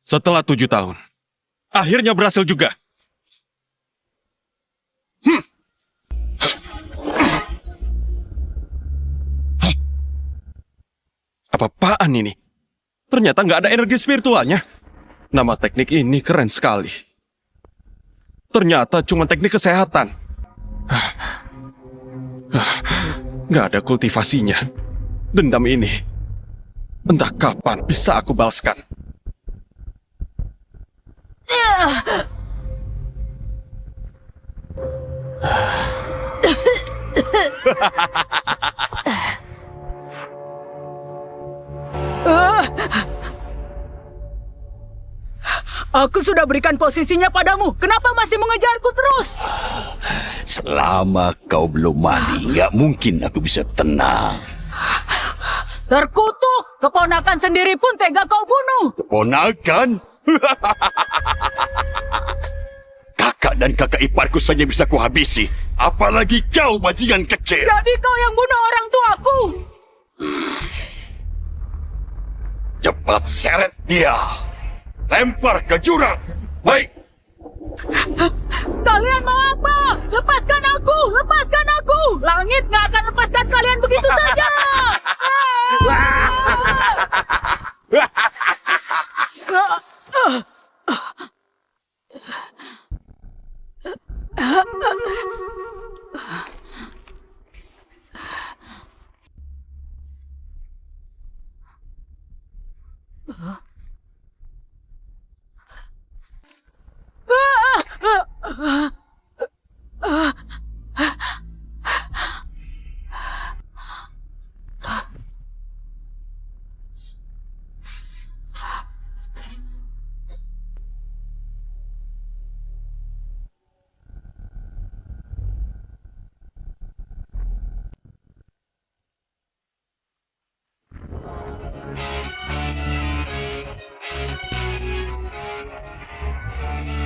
Setelah 7 tahun, akhirnya berhasil juga. Apa-apaan ini? Ternyata nggak ada energi spiritualnya. Nama teknik ini keren sekali. Ternyata cuma teknik kesehatan. Nggak ada kultivasinya. Dendam ini, entah kapan bisa aku balaskan. Aku sudah berikan posisinya padamu. Kenapa masih mengejarku terus? Selama kau belum mati, nggak mungkin aku bisa tenang. Terkutuk! Keponakan sendiri pun tega kau bunuh. Keponakan? Kakak dan kakak iparku saja bisa kuhabisi. Apalagi kau, bajingan kecil. Jadi kau yang bunuh orang tuaku. Cepat seret dia. Lempar ke jurang. Baik. Kalian mau apa? Lepaskan aku! Lepaskan aku! Langit nggak akan lepaskan kalian begitu saja!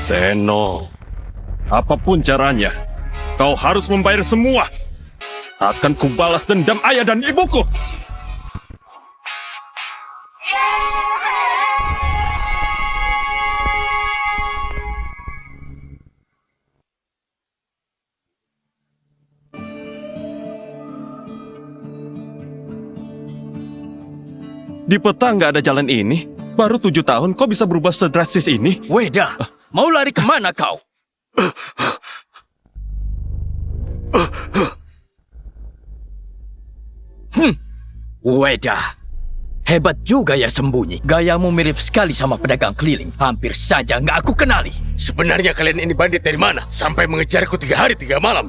Seno, apapun caranya, kau harus membayar semua. Akan kubalas dendam ayah dan ibuku. Di peta nggak ada jalan ini. Baru 7 tahun kau bisa berubah sedrastis ini? Weda, mau lari kemana kau? Weda, hebat juga ya sembunyi. Gayamu mirip sekali sama pedagang keliling. Hampir saja nggak aku kenali. Sebenarnya kalian ini bandit dari mana? Sampai mengejarku 3 hari 3 malam.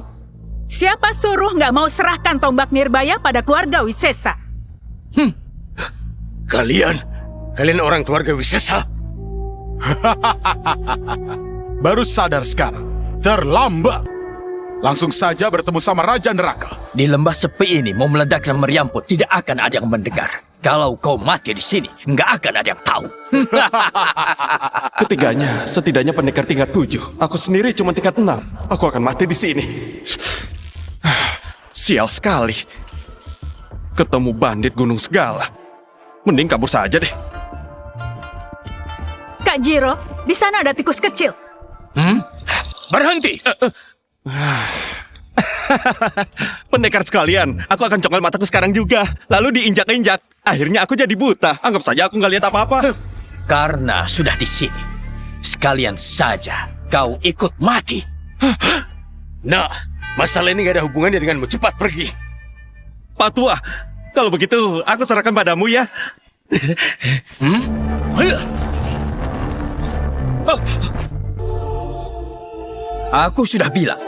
Siapa suruh nggak mau serahkan tombak Nirbaya pada keluarga Wisesa? Kalian orang keluarga Wisesa? Baru sadar sekarang. Terlambat. Langsung saja bertemu sama Raja Neraka. Di lembah sepi ini mau meledak dan meriam pun tidak akan ada yang mendengar. Kalau kau mati di sini, nggak akan ada yang tahu. Ketiganya setidaknya pendekar tingkat 7. Aku sendiri cuma tingkat 6. Aku akan mati di sini. Sial sekali. Ketemu bandit gunung segala. Mending kabur saja deh. Kak Jiro, di sana ada tikus kecil. Berhenti! Pendekar sekalian, aku akan congkel mataku sekarang juga. Lalu diinjak-injak. Akhirnya aku jadi buta. Anggap saja aku nggak lihat apa-apa. Karena sudah di sini, sekalian saja kau ikut mati. Nah, masalah ini gak ada hubungannya denganmu. Cepat pergi. Pak Tua, kalau begitu aku serahkan padamu ya. Aku sudah bilang,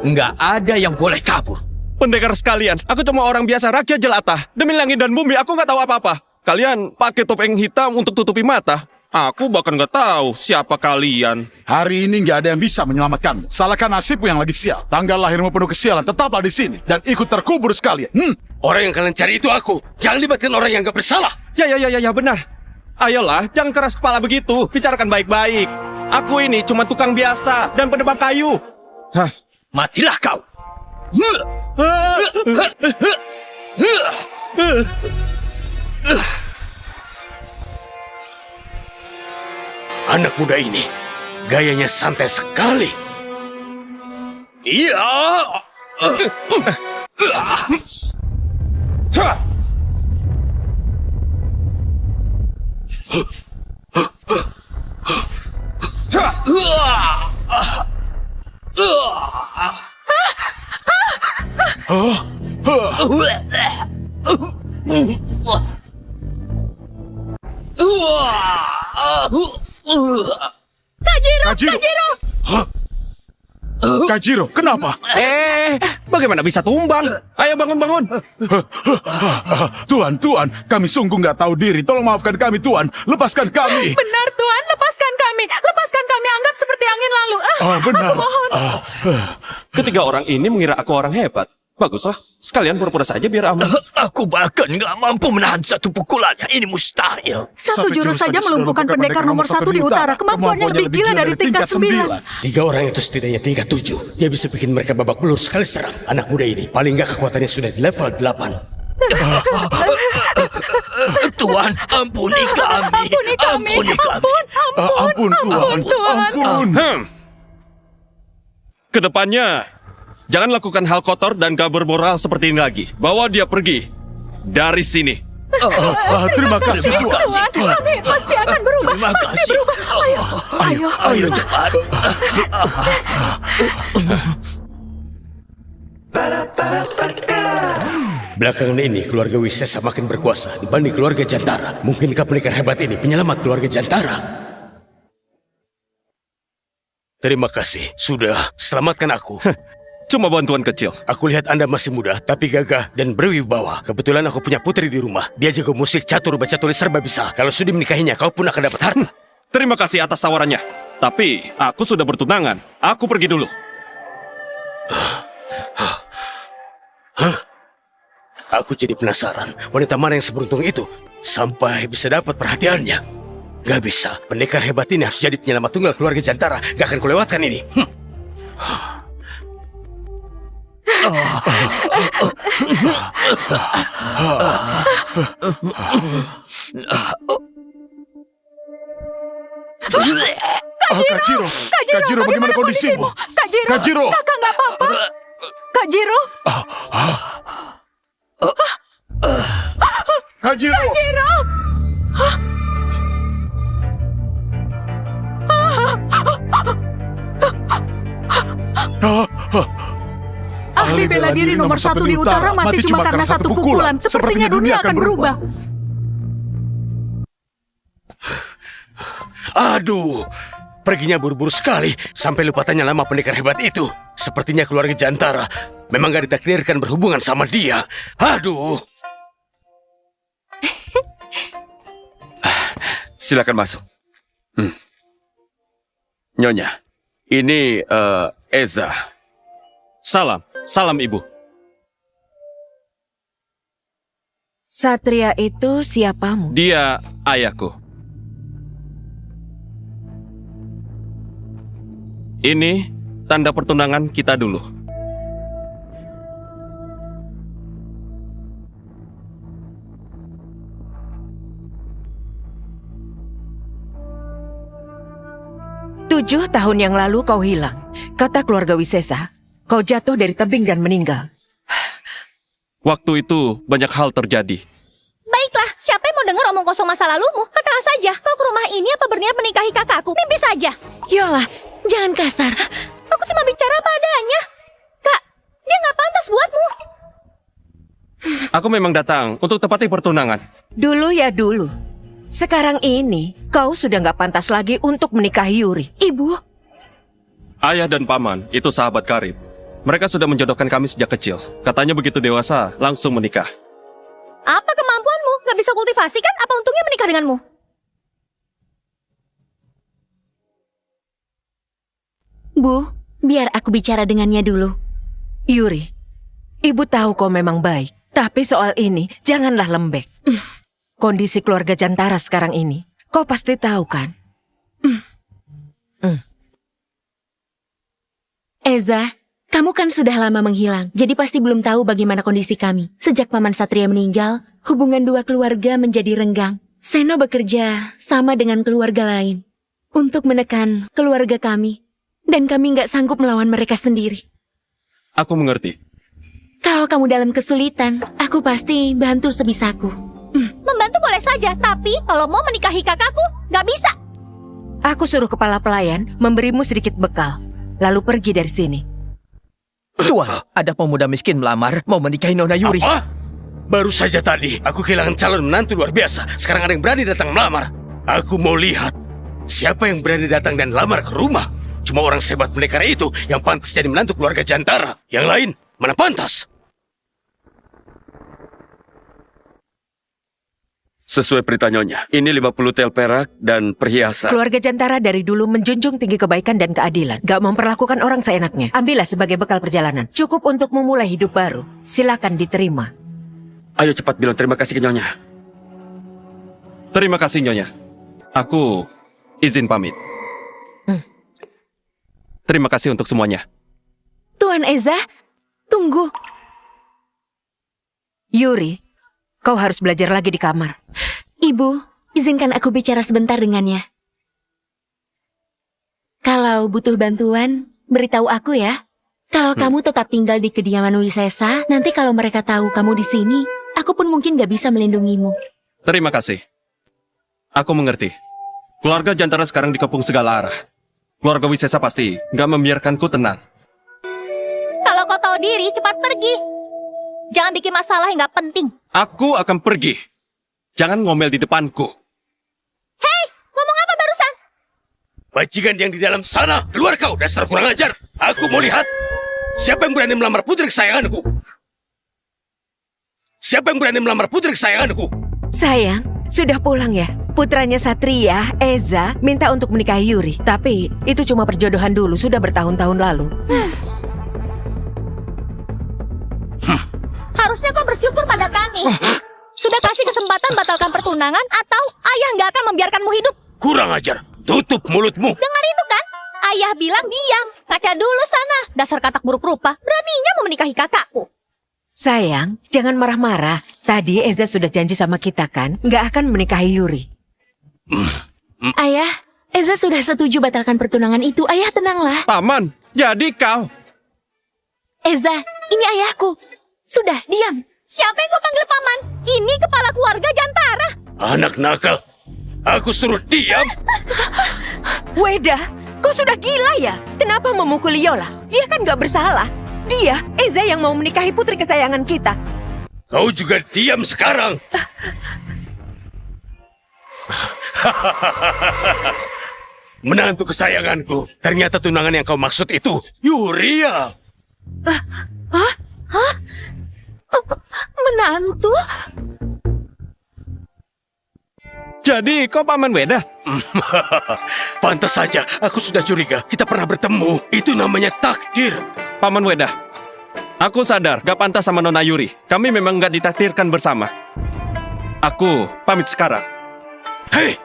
nggak ada yang boleh kabur. Pendekar sekalian, aku cuma orang biasa rakyat jelata. Demi langit dan bumi, aku nggak tahu apa-apa. Kalian pakai topeng hitam untuk tutupi mata. Aku bahkan nggak tahu siapa kalian. Hari ini nggak ada yang bisa menyelamatkanmu. Salahkan nasibmu yang lagi sial. Tanggal lahirmu penuh kesialan. Tetaplah di sini dan ikut terkubur sekalian. Orang yang kalian cari itu aku. Jangan libatkan orang yang gak bersalah. Ya, benar. Ayolah, jangan keras kepala begitu. Bicarakan baik-baik. Aku ini cuma tukang biasa dan penebang kayu. Hah? Matilah kau. Anak muda ini, gayanya santai sekali. Iya. Kajiro! Kajiro, kenapa? Bagaimana bisa tumbang? Ayo bangun. Tuan, kami sungguh nggak tahu diri. Tolong maafkan kami, Tuan. Lepaskan kami. Benar Tuan, lepaskan kami. Lepaskan kami, anggap seperti angin lalu. Benar. Aku mohon. Ketiga orang ini mengira aku orang hebat. Baguslah, sekalian pura-pura saja biar aman. Aku bahkan nggak mampu menahan satu pukulannya. Ini mustahil. Satu jurus saja melumpuhkan pendekar nomor 1 di utara. Kemampuannya lebih gila dari tingkat 9. 3 orang itu setidaknya tingkat 7. Dia bisa bikin mereka babak belur sekali serang. Anak muda ini paling nggak kekuatannya sudah di level 8. Tuan, ampuni kami. Ampun, Ampun. Kedepannya, jangan lakukan hal kotor dan gak bermoral seperti ini lagi. Bawa dia pergi dari sini. Terima kasih, Tuan. Tuan, kami pasti akan berubah. Terima Pasti kasih. berubah. Ayo cepat. Belakangan ini keluarga Wisesa makin berkuasa dibanding keluarga Jantara. Mungkinkah pendekar hebat ini penyelamat keluarga Jantara? Terima kasih sudah selamatkan aku. Cuma bantuan kecil. Aku lihat Anda masih muda, tapi gagah dan berwibawa. Kebetulan aku punya putri di rumah. Dia jago musik, catur, baca tulis serba bisa. Kalau sudah menikahinya, kau pun akan dapat harta. Terima kasih atas tawarannya. Tapi aku sudah bertunangan. Aku pergi dulu. Aku jadi penasaran, wanita mana yang seberuntung itu sampai bisa dapat perhatiannya. Gak bisa, pendekar hebat ini harus jadi penyelamat tunggal keluarga Jantara. Gak akan kulewatkan ini. Kajiro, bagaimana kondisimu? Kajiro. Kakak nggak apa-apa. Kak Jiro. Kajiro. Jiro. Ahli bela diri nomor 1 di utara mati cuma karena satu pukulan. Sepertinya dunia akan berubah. Aduh, perginya buru-buru sekali sampai lupa tanya nama pendekar hebat itu. Sepertinya keluarga Jantara memang gak ditakdirkan berhubungan sama dia. Aduh. Silakan masuk. Nyonya, ini Eza. Salam ibu. Satria itu siapamu? Dia ayahku. Ini tanda pertunangan kita dulu. Tujuh tahun yang lalu kau hilang. Kata keluarga Wisesa, kau jatuh dari tebing dan meninggal. Waktu itu banyak hal terjadi. Baiklah, siapa yang mau dengar omong kosong masa lalumu? Katakan saja, kau ke rumah ini apa berniat menikahi kakakku? Mimpi saja. Yolah, jangan kasar. Aku cuma bicara apa adanya. Kak, dia nggak pantas buatmu. Aku memang datang untuk tepati pertunangan. Dulu ya dulu. Sekarang ini, kau sudah nggak pantas lagi untuk menikahi Yuri. Ibu, Ayah dan paman itu sahabat karib. Mereka sudah menjodohkan kami sejak kecil. Katanya begitu dewasa, langsung menikah. apa kemampuanmu? Nggak bisa kultivasi kan? Apa untungnya menikah denganmu? Bu, Biar aku bicara dengannya dulu. Yuri, ibu tahu kau memang baik. Tapi soal ini, janganlah lembek. kondisi keluarga Jantara sekarang ini. Kau pasti tahu kan? Eza, kamu kan sudah lama menghilang, jadi pasti belum tahu bagaimana kondisi kami. Sejak Paman Satria meninggal, hubungan dua keluarga menjadi renggang. Seno bekerja sama dengan keluarga lain untuk menekan keluarga kami. Dan kami nggak sanggup melawan mereka sendiri. Aku mengerti. Kalau kamu dalam kesulitan, aku pasti bantu sebisaku. Membantu boleh saja, tapi kalau mau menikahi kakakku, nggak bisa. Aku suruh kepala pelayan memberimu sedikit bekal, lalu pergi dari sini. Tuan, ada pemuda miskin melamar mau menikahi Nona Yuri. Apa? Baru saja tadi, aku kehilangan calon menantu luar biasa. Sekarang ada yang berani datang melamar. Aku mau lihat siapa yang berani datang dan lamar ke rumah. Cuma orang sebat pendekar itu yang pantas jadi menantu keluarga Jantara. Yang lain, mana pantas? Sesuai perintah Nyonya, ini 50 tel perak dan perhiasan. Keluarga Jantara dari dulu menjunjung tinggi kebaikan dan keadilan. Gak memperlakukan orang seenaknya. Ambillah sebagai bekal perjalanan. Cukup untuk memulai hidup baru. Silakan diterima. Ayo cepat bilang terima kasih ke Nyonya. Terima kasih, Nyonya. Aku izin pamit. Terima kasih untuk semuanya. Tuan Eza, tunggu. Yuri, kau harus belajar lagi di kamar. Ibu, izinkan aku bicara sebentar dengannya. Kalau butuh bantuan, beritahu aku ya. Kalau kamu tetap tinggal di kediaman Wisesa, nanti kalau mereka tahu kamu di sini, aku pun mungkin gak bisa melindungimu. Terima kasih. Aku mengerti. Keluarga Jantara sekarang dikepung segala arah. Keluarga Wisesa pasti nggak membiarkanku tenang. Kalau kau tahu diri, cepat pergi. Jangan bikin masalah yang nggak penting. Aku akan pergi. Jangan ngomel di depanku. Hei, ngomong apa barusan? Bajingan yang di dalam sana, keluar kau, dasar kurang ajar. Aku mau lihat siapa yang berani melamar putri kesayanganku. Siapa yang berani melamar putri kesayanganku? Sayang, sudah pulang ya? Putranya Satria, Eza, minta untuk menikahi Yuri. Tapi itu cuma perjodohan dulu, sudah bertahun-tahun lalu. Harusnya kau bersyukur pada kami. Sudah kasih kesempatan batalkan pertunangan atau ayah nggak akan membiarkanmu hidup. Kurang ajar, tutup mulutmu. Dengar itu kan? Ayah bilang diam. Kaca dulu sana. Dasar katak buruk rupa. Beraninya mau menikahi kakakku. Sayang, jangan marah-marah. Tadi Eza sudah janji sama kita kan, nggak akan menikahi Yuri. Ayah, Eza sudah setuju batalkan pertunangan itu. Ayah tenanglah. Paman, jadi kau. Eza, ini ayahku. Sudah, diam. Siapa yang kau panggil paman? Ini kepala keluarga Jantara. Anak nakal, aku suruh diam. Weda, kau sudah gila ya? Kenapa memukuli Yola? Dia kan nggak bersalah. Dia, Eza yang mau menikahi putri kesayangan kita. Kau juga diam sekarang. Menantu kesayanganku. Ternyata tunangan yang kau maksud itu Yuria. Menantu? Jadi kau paman Weda? Pantas saja, aku sudah curiga. Kita pernah bertemu. Itu namanya takdir. Paman Weda, aku sadar gak pantas sama Nona Yuri. Kami memang gak ditakdirkan bersama. Aku pamit sekarang. Hei,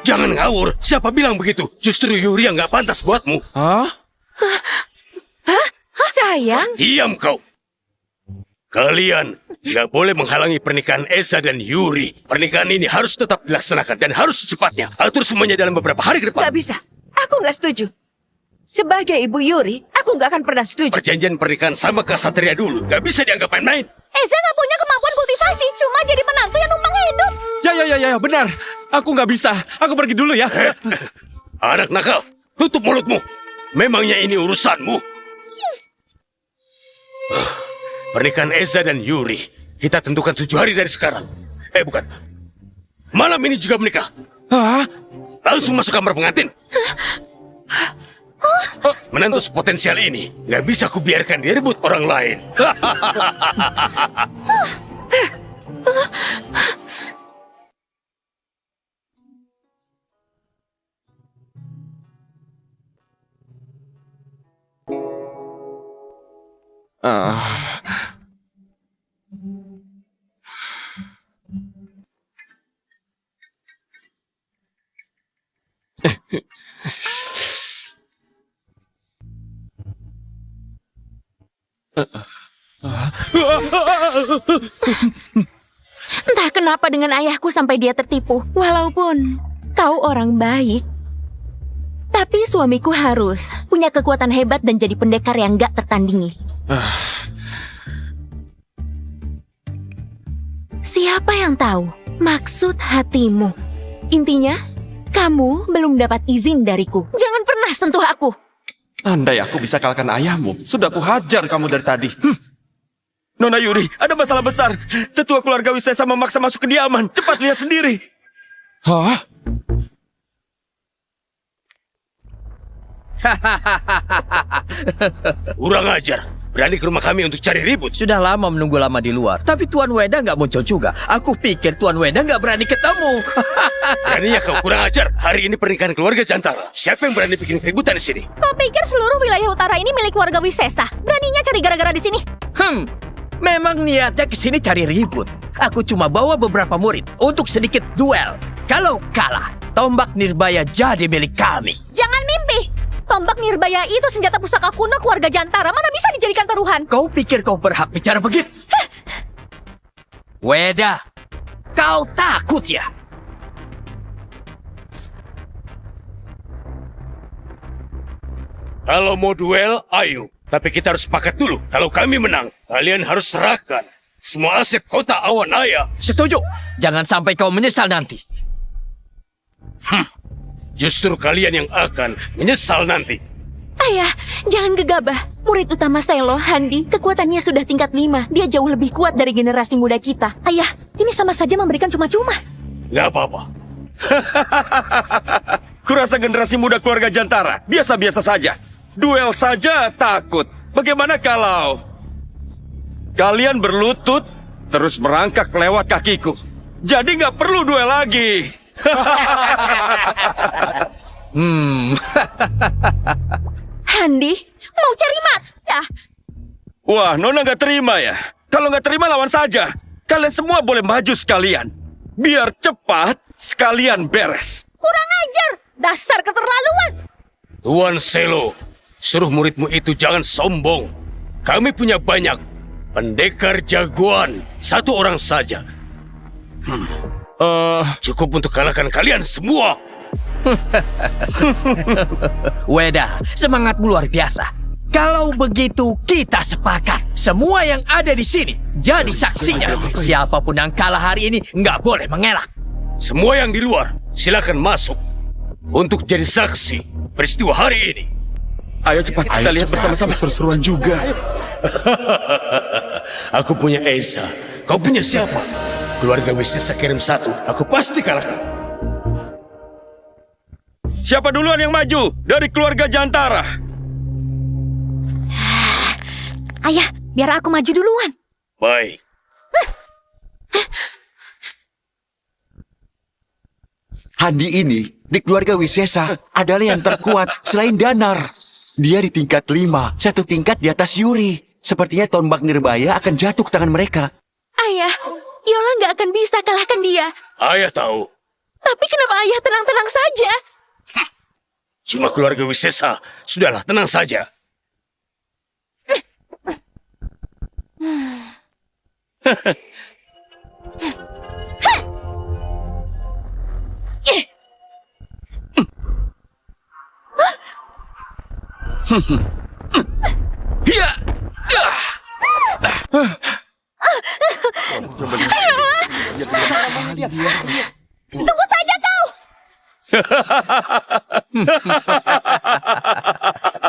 jangan ngawur. Siapa bilang begitu? Justru Yuri yang gak pantas buatmu. Hah? Sayang, Diam kau. Kalian gak boleh menghalangi pernikahan Eza dan Yuri. Pernikahan ini harus tetap dilaksanakan dan harus secepatnya. Atur semuanya dalam beberapa hari ke depan. nggak bisa. Aku nggak setuju. Sebagai ibu Yuri, aku nggak akan pernah setuju. Perjanjian pernikahan sama Kasatria dulu. Gak bisa dianggap main-main. Eza nggak punya kemampuan kultivasi, cuma jadi menantu yang numpang hidup. Ya, benar. Aku nggak bisa. Aku pergi dulu ya. Anak nakal, tutup mulutmu. Memangnya ini urusanmu? Pernikahan Eza dan Yuri kita tentukan 7 hari dari sekarang. Bukan. Malam ini juga menikah. Hah? Langsung masuk kamar pengantin. Menantu sepotensial ini gak bisa kubiarkan direbut orang lain. Entah kenapa dengan ayahku sampai dia tertipu. Walaupun kau orang baik, tapi suamiku harus punya kekuatan hebat dan jadi pendekar yang gak tertandingi. Siapa yang tahu maksud hatimu? Intinya, kamu belum dapat izin dariku. Jangan pernah sentuh aku. Andai aku bisa kalahkan ayahmu, sudah kuhajar kamu dari tadi. Nona Yuri, ada masalah besar. Tetua keluarga Wisesa memaksa masuk kediaman. Cepat lihat sendiri. Hah? Kurang ajar. Berani ke rumah kami untuk cari ribut. Sudah lama menunggu lama di luar, tapi Tuan Weda nggak muncul juga. Aku pikir Tuan Weda nggak berani ketemu. Beraninya kau kurang ajar. Hari ini pernikahan keluarga Jantara. Siapa yang berani bikin keributan di sini? Kau pikir seluruh wilayah utara ini milik keluarga Wisesa? Beraninya cari gara-gara di sini? Memang niatnya kesini cari ribut. Aku cuma bawa beberapa murid untuk sedikit duel. Kalau kalah, tombak Nirbaya jadi milik kami. Jangan mimpi! Tombak Nirbaya itu senjata pusaka kuno keluarga Jantara. Mana bisa dijadikan taruhan? Kau pikir kau berhak bicara begitu? Weda, kau takut ya? Kalau mau duel, ayo. Tapi kita harus sepakat dulu. Kalau kami menang, kalian harus serahkan semua aset kota Awanaya. Setuju. Jangan sampai kau menyesal nanti. Justru kalian yang akan menyesal nanti. Ayah, jangan gegabah. Murid utama Selo, Handi, kekuatannya sudah tingkat 5. Dia jauh lebih kuat dari generasi muda kita. Ayah, ini sama saja memberikan cuma-cuma. Gak apa-apa. Kurasa generasi muda keluarga Jantara biasa-biasa saja. Duel saja takut. Bagaimana kalau kalian berlutut terus merangkak lewat kakiku? Jadi nggak perlu duel lagi. Handi, mau cari mata? Wah, Nona nggak terima ya? Kalau nggak terima lawan saja. Kalian semua boleh maju sekalian. Biar cepat sekalian beres. Kurang ajar! Dasar keterlaluan! Tuan Selo, suruh muridmu itu jangan sombong. Kami punya banyak pendekar jagoan. Satu orang saja. Cukup untuk kalahkan kalian semua. Weda, semangatmu luar biasa. Kalau begitu kita sepakat. Semua yang ada di sini jadi saksinya. Siapapun yang kalah hari ini nggak boleh mengelak. Semua yang di luar, silakan masuk untuk jadi saksi peristiwa hari ini. Ayo cepat kita lihat bersama-sama. Seru-seruan juga. Aku punya Esa. Kau punya siapa? Keluarga Wisesa kirim satu. Aku pasti kalahkan. Siapa duluan yang maju dari keluarga Jantara? Ayah, biar aku maju duluan. Baik. Handi ini di keluarga Wisesa adalah yang terkuat selain Danar. Dia di tingkat 5, satu tingkat di atas Yuri. Sepertinya tombak Nirbaya akan jatuh ke tangan mereka. Ayah, Yola nggak akan bisa kalahkan dia. Ayah tahu. Tapi kenapa ayah tenang-tenang saja? Cuma keluarga Wisesa. Sudahlah, tenang saja. Tunggu saja kau!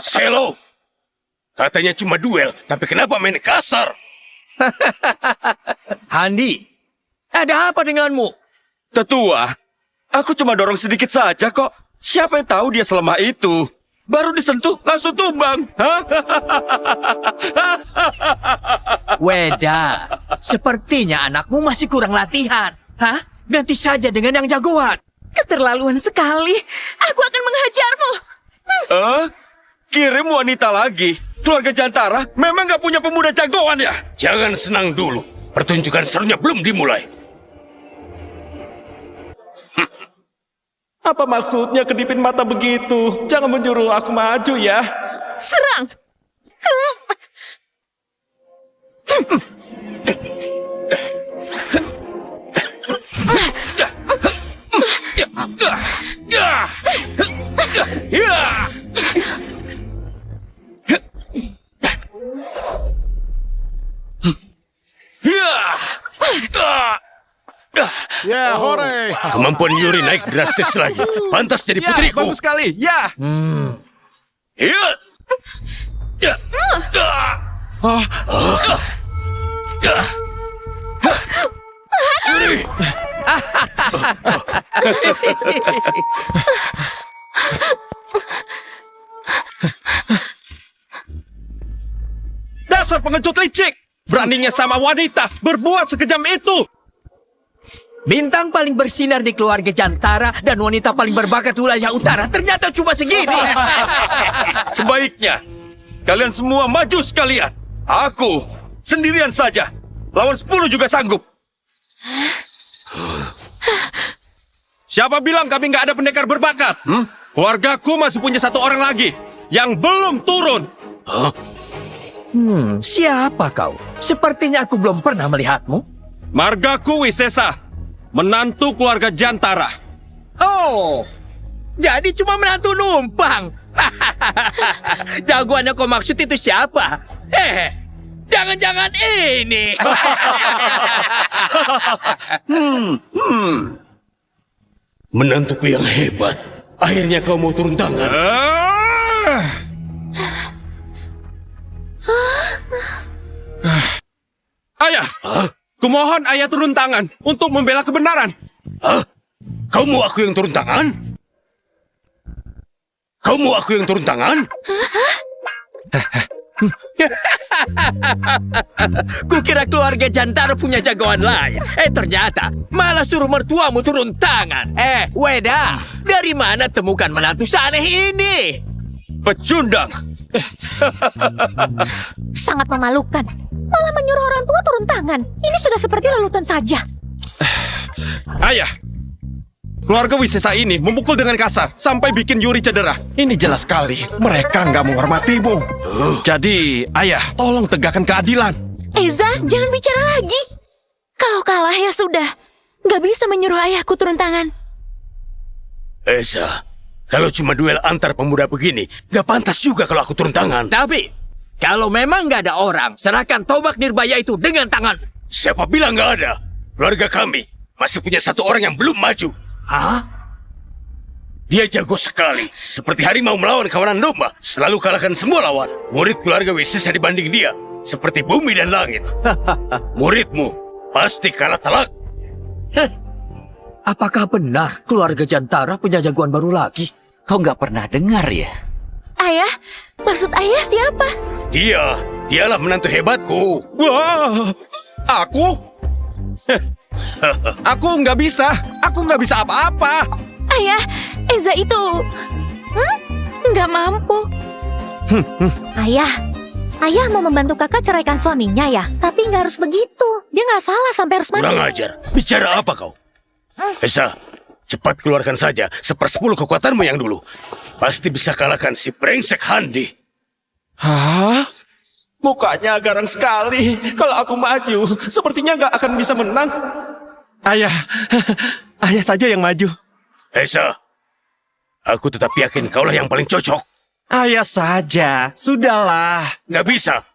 Selo, katanya cuma duel, tapi kenapa main kasar? Handi, ada apa denganmu? Tetua, aku cuma dorong sedikit saja kok. Siapa yang tahu dia selemah itu? Baru disentuh, langsung tumbang. Weda, sepertinya anakmu masih kurang latihan. Hah? Ganti saja dengan yang jagoan. Keterlaluan sekali. Aku akan menghajarmu. Kirim wanita lagi. Keluarga Jantara memang nggak punya pemuda jagoan ya? Jangan senang dulu. Pertunjukan serunya belum dimulai. Apa maksudnya kedipin mata begitu? Jangan menyuruh aku maju ya. Serang! Ya, hore. Kemampuan Yuri naik drastis lagi. Pantas jadi Ya, putriku. bagus sekali. Ya. Ya. Ya. Yuri. Dasar pengecut licik. Beraninya sama wanita berbuat sekejam itu. Bintang paling bersinar di keluarga Jantara dan wanita paling berbakat wilayah utara ternyata cuma segini. Sebaiknya kalian semua maju sekalian. Aku sendirian saja. Lawan 10 juga sanggup. Siapa bilang kami nggak ada pendekar berbakat? Keluargaku masih punya 1 orang lagi yang belum turun. Siapa kau? Sepertinya aku belum pernah melihatmu. Margaku Wisesa, menantu keluarga Jantara. Oh, jadi cuma menantu numpang. Jagoannya kau maksud itu siapa? Jangan-jangan ini. Menantuku yang hebat. Akhirnya kau mau turun tangan. Ayah, kumohon ayah turun tangan untuk membela kebenaran. Hah? Kau mau aku yang turun tangan? Kau mau aku yang turun tangan? Kukira keluarga Jantara punya jagoan lain. Ternyata malah suruh mertuamu turun tangan. Weda, dari mana temukan menantu seaneh ini? Pecundang. Sangat memalukan. Malah menyuruh orang tua turun tangan. Ini sudah seperti lelutan saja. Ayah, keluarga Wisesa ini memukul dengan kasar sampai bikin Yuri cedera. Ini jelas sekali mereka nggak menghormatimu. Jadi, ayah, tolong tegakkan keadilan. Eza, jangan bicara lagi. Kalau kalah ya sudah. Gak bisa menyuruh ayahku turun tangan. Esa, kalau cuma duel antar pemuda begini, gak pantas juga kalau aku turun tangan. Tapi, kalau memang nggak ada orang, serahkan tombak nirbaya itu dengan tangan. Siapa bilang gak ada? Keluarga kami masih punya 1 orang yang belum maju. Hah? Dia jago sekali, seperti harimau melawan kawanan domba, selalu kalahkan semua lawan. Murid keluarga Wisesa dibanding dia, seperti bumi dan langit. Muridmu pasti kalah telak. Apakah benar keluarga Jantara punya jagoan baru lagi? Kau nggak pernah dengar ya? Ayah, maksud ayah siapa? Dialah menantu hebatku. Wah, aku? Aku nggak bisa apa-apa. Ayah, Eza itu... nggak mampu. Ayah mau membantu kakak ceraikan suaminya ya. Tapi nggak harus begitu. Dia nggak salah sampai harus mati. Kurang ajar. Bicara apa kau? Esa, cepat keluarkan saja 1/10 kekuatanmu yang dulu. Pasti bisa kalahkan si brengsek Handi. Hah? Mukanya garang sekali. Kalau aku maju, sepertinya nggak akan bisa menang. Ayah saja yang maju. Esa, aku tetap yakin kaulah yang paling cocok. Ayah saja, sudahlah. Nggak bisa.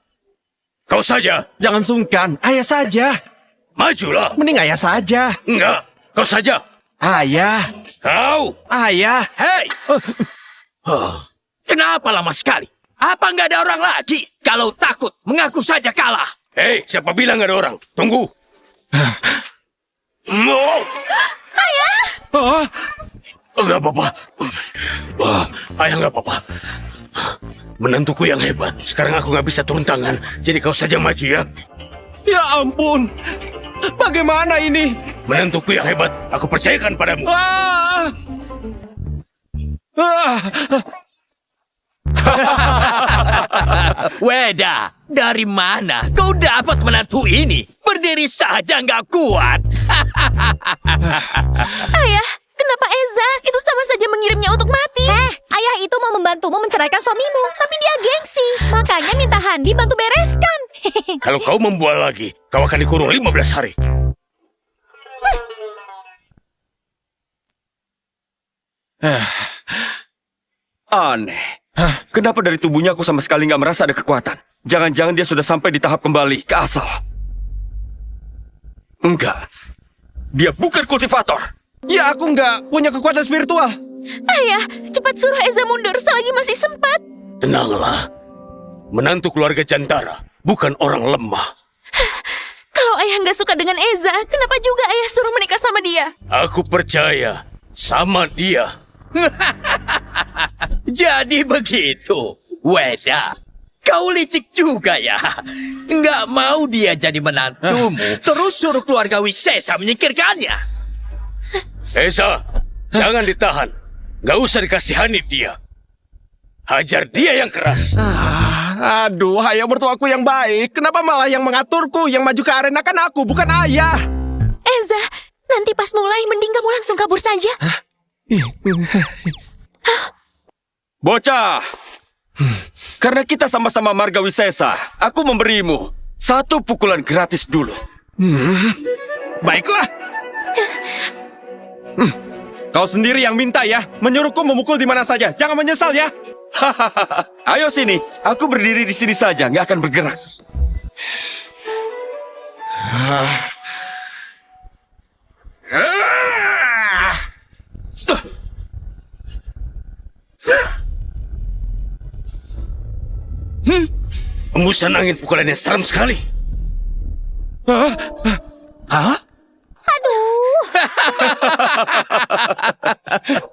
Kau saja. Jangan sungkan, ayah saja. Majulah. Mending ayah saja. Enggak, kau saja. Ayah. Kau. Ayah. Hei! Kenapa lama sekali? Apa nggak ada orang lagi? Kalau takut, mengaku saja kalah. Hei, siapa bilang nggak ada orang? Tunggu. Oh, Nggak apa-apa. Ayah nggak apa-apa. Menantuku yang hebat. Sekarang aku nggak bisa turun tangan. Jadi kau saja maju ya. ya ampun. Bagaimana ini? Menantuku yang hebat. Aku percayakan padamu. Ah. Ah. Weda, dari mana kau dapat menantu ini? Berdiri saja nggak kuat. Ayah, kenapa Eza? Itu sama mengirimnya untuk mati. Ayah itu mau membantumu menceraikan suamimu, tapi dia gengsi. Makanya minta Handi bantu bereskan. Kalau kau membual lagi, kau akan dikurung 15 hari. Aneh. Kenapa dari tubuhnya aku sama sekali nggak merasa ada kekuatan? Jangan-jangan dia sudah sampai di tahap kembali ke asal. Enggak. Dia bukan kultivator. Ya aku nggak punya kekuatan spiritual. Ayah, cepat suruh Eza mundur selagi masih sempat. Tenanglah. Menantu keluarga Jantara bukan orang lemah. Kalau ayah nggak suka dengan Eza, kenapa juga ayah suruh menikah sama dia? Aku percaya sama dia. Jadi begitu, Weda. Kau licik juga ya. Nggak mau dia jadi menantumu, terus suruh keluarga Wisesa menyingkirkannya. Esa, jangan ditahan. Gak usah dikasihani dia. Hajar dia yang keras. Aduh, ayah mertuaku yang baik. Kenapa malah yang mengaturku? Yang maju ke arena kan aku, bukan ayah. Eza, nanti pas mulai mending kamu langsung kabur saja. Bocah. Karena kita sama-sama marga Wisesa, aku memberimu 1 pukulan gratis dulu. Baiklah. Kau sendiri yang minta ya, menyuruhku memukul di mana saja. Jangan menyesal ya. Ayo sini, aku berdiri di sini saja, nggak akan bergerak. Embusan angin pukulannya seram sekali. Hah?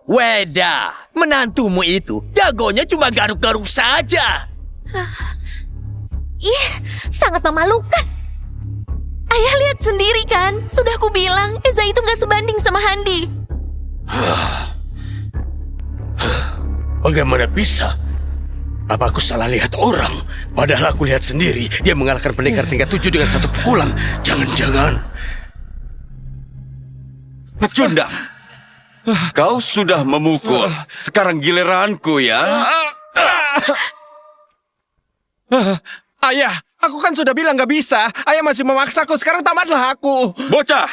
Weda, menantumu itu jagonya cuma garuk-garuk saja. Ih, sangat memalukan. Ayah lihat sendiri kan, sudah aku bilang Eza itu nggak sebanding sama Handi. Bagaimana bisa? Apa aku salah lihat orang? Padahal aku lihat sendiri, dia mengalahkan pendekar tingkat 7 dengan 1 pukulan. Jangan-jangan. Pecundang. Kau sudah memukul. Sekarang giliranku ya. Ayah, aku kan sudah bilang nggak bisa. Ayah masih memaksaku, sekarang tamatlah aku. Bocah.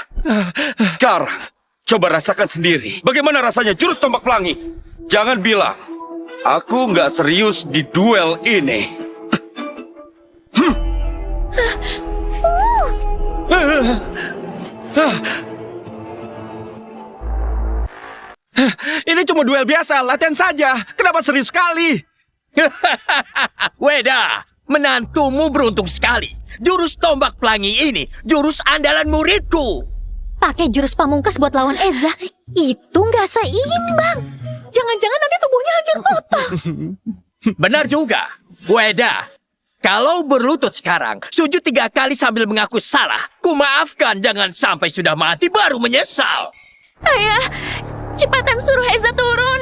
Sekarang, coba rasakan sendiri. Bagaimana rasanya jurus tombak pelangi? Jangan bilang, aku nggak serius di duel ini. Ini cuma duel biasa, latihan saja. Kenapa serius sekali? Weda, menantumu beruntung sekali. Jurus tombak pelangi ini, jurus andalan muridku. Pakai jurus pamungkas buat lawan Eza, itu nggak seimbang. Jangan-jangan nanti tubuhnya hancur total. Benar juga, Weda. Kalau berlutut sekarang, sujud 3 kali sambil mengaku salah. Kumaafkan, jangan sampai sudah mati baru menyesal. Ayah, cepatan suruh Eza turun.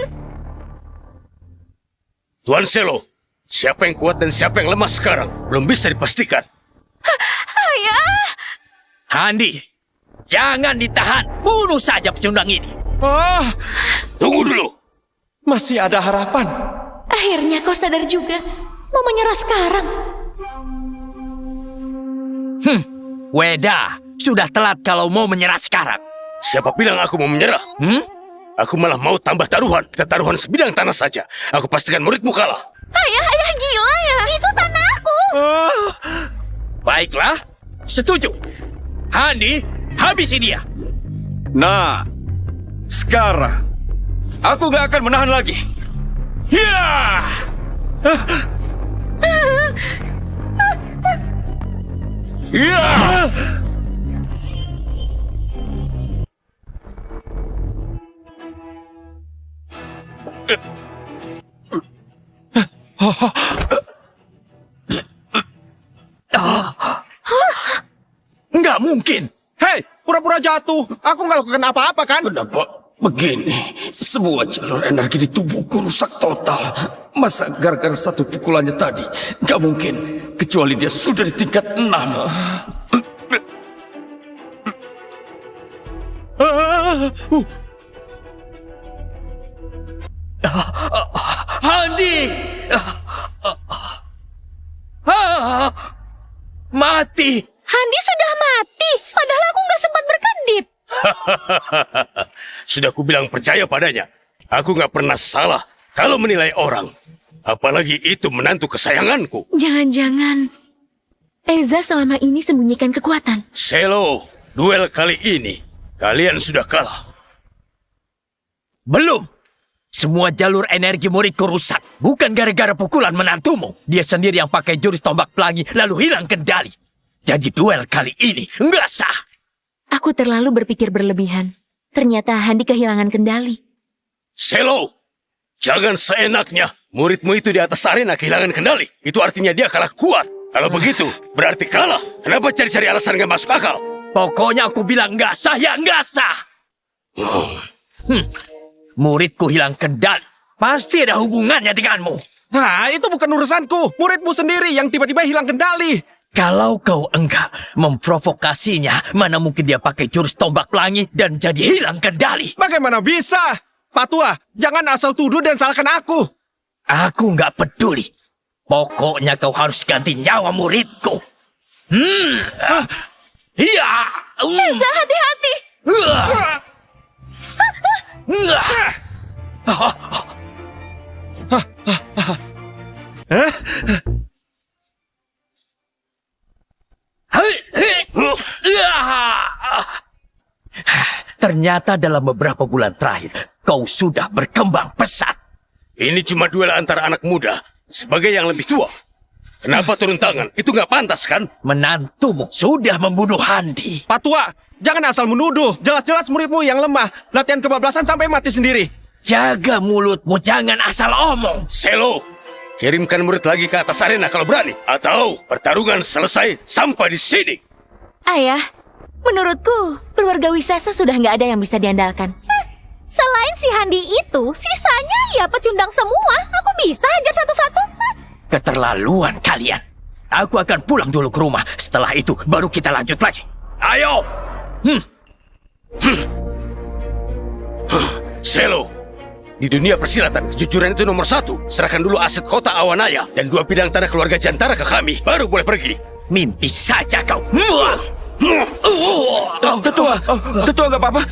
Tuan Selo, siapa yang kuat dan siapa yang lemah sekarang? Belum bisa dipastikan. Ayah! Handi, jangan ditahan. Bunuh saja pecundang ini. Oh, Tunggu dulu. masih ada harapan. Akhirnya kau sadar juga. Mau menyerah sekarang. Weda, sudah telat kalau mau menyerah sekarang. Siapa bilang aku mau menyerah? Aku malah mau tambah taruhan. Kita taruhan sebidang tanah saja. Aku pastikan muridmu kalah. Ayah gila ya. Itu tanahku. Baiklah, setuju. Handi, habisi dia. Nah, sekarang aku gak akan menahan lagi. Ya! Ya! Nggak mungkin. Hei, pura-pura jatuh. Aku nggak lakukan apa-apa kan? Kenapa begini? Semua jalur energi di tubuhku rusak total. Masa gara-gara 1 pukulannya tadi? Nggak mungkin. Kecuali dia sudah di tingkat 6. Handi! Mati! Handi sudah mati, padahal aku nggak sempat berkedip. Sudah aku bilang percaya padanya. Aku nggak pernah salah kalau menilai orang. Apalagi itu menantu kesayanganku. Jangan-jangan Eza selama ini sembunyikan kekuatan. Selo, duel kali ini kalian sudah kalah. Belum! Semua jalur energi muridku rusak. Bukan gara-gara pukulan menantumu. Dia sendiri yang pakai jurus tombak pelangi lalu hilang kendali. Jadi duel kali ini nggak sah. Aku terlalu berpikir berlebihan. Ternyata Handi kehilangan kendali. Selo, jangan seenaknya. Muridmu itu di atas arena kehilangan kendali. Itu artinya dia kalah kuat. Kalau begitu, berarti kalah. Kenapa cari-cari alasan gak masuk akal? Pokoknya aku bilang nggak sah ya nggak sah. Muridku hilang kendali. Pasti ada hubungannya denganmu. Nah, itu bukan urusanku. Muridmu sendiri yang tiba-tiba hilang kendali. Kalau kau enggak memprovokasinya, mana mungkin dia pakai jurus tombak pelangi dan jadi hilang kendali. Bagaimana bisa? Pak Tua, jangan asal tuduh dan salahkan aku. Aku nggak peduli. Pokoknya kau harus ganti nyawa muridku. Iya. Eza, hati-hati. Ternyata dalam beberapa bulan terakhir, kau sudah berkembang pesat. Ini cuma duel antara anak muda. Sebagai yang lebih tua. Kenapa turun tangan? Itu nggak pantas kan? Menantumu sudah membunuh Handi. Pak Tua, jangan asal menuduh. Jelas-jelas muridmu yang lemah. Latihan kebablasan sampai mati sendiri. Jaga mulutmu, jangan asal omong. Selo, kirimkan murid lagi ke atas arena kalau berani. Atau pertarungan selesai sampai di sini. Ayah, menurutku keluarga Wisesa sudah nggak ada yang bisa diandalkan. Selain si Handi itu, sisanya ya pecundang semua. Aku bisa hajar satu-satu. Keterlaluan kalian. Aku akan pulang dulu ke rumah. Setelah itu baru kita lanjut lagi. Ayo. Selo, di dunia persilatan, kejujuran itu nomor 1. Serahkan dulu aset kota Awanaya dan 2 bidang tanah keluarga Jantara ke kami. Baru boleh pergi. Mimpi saja kau. Tetua nggak apa-apa.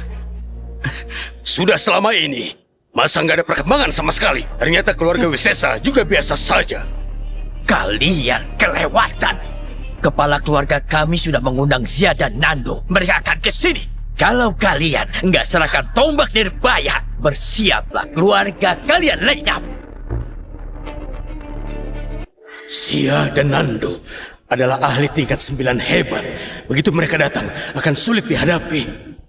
Sudah selama ini, masa nggak ada perkembangan sama sekali. Ternyata keluarga Wisesa juga biasa saja. Kalian kelewatan. Kepala keluarga kami sudah mengundang Zia dan Nando. Mereka akan ke sini. Kalau kalian nggak serahkan tombak nirbaya, bersiaplah keluarga kalian lenyap. Zia dan Nando adalah ahli tingkat 9 hebat. Begitu mereka datang, akan sulit dihadapi.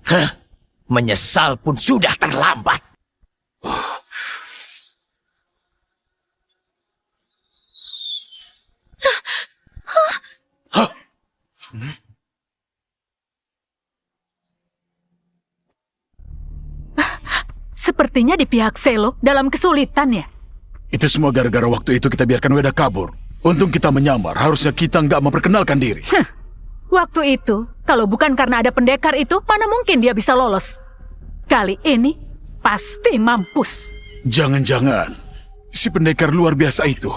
Hah? Menyesal pun sudah terlambat. Sepertinya di pihak Selo dalam kesulitan ya. Itu semua gara-gara waktu itu kita biarkan Weda kabur. Untung kita menyamar, harusnya kita nggak memperkenalkan diri. Waktu itu, kalau bukan karena ada pendekar itu, mana mungkin dia bisa lolos. Kali ini, pasti mampus. Jangan-jangan, si pendekar luar biasa itu.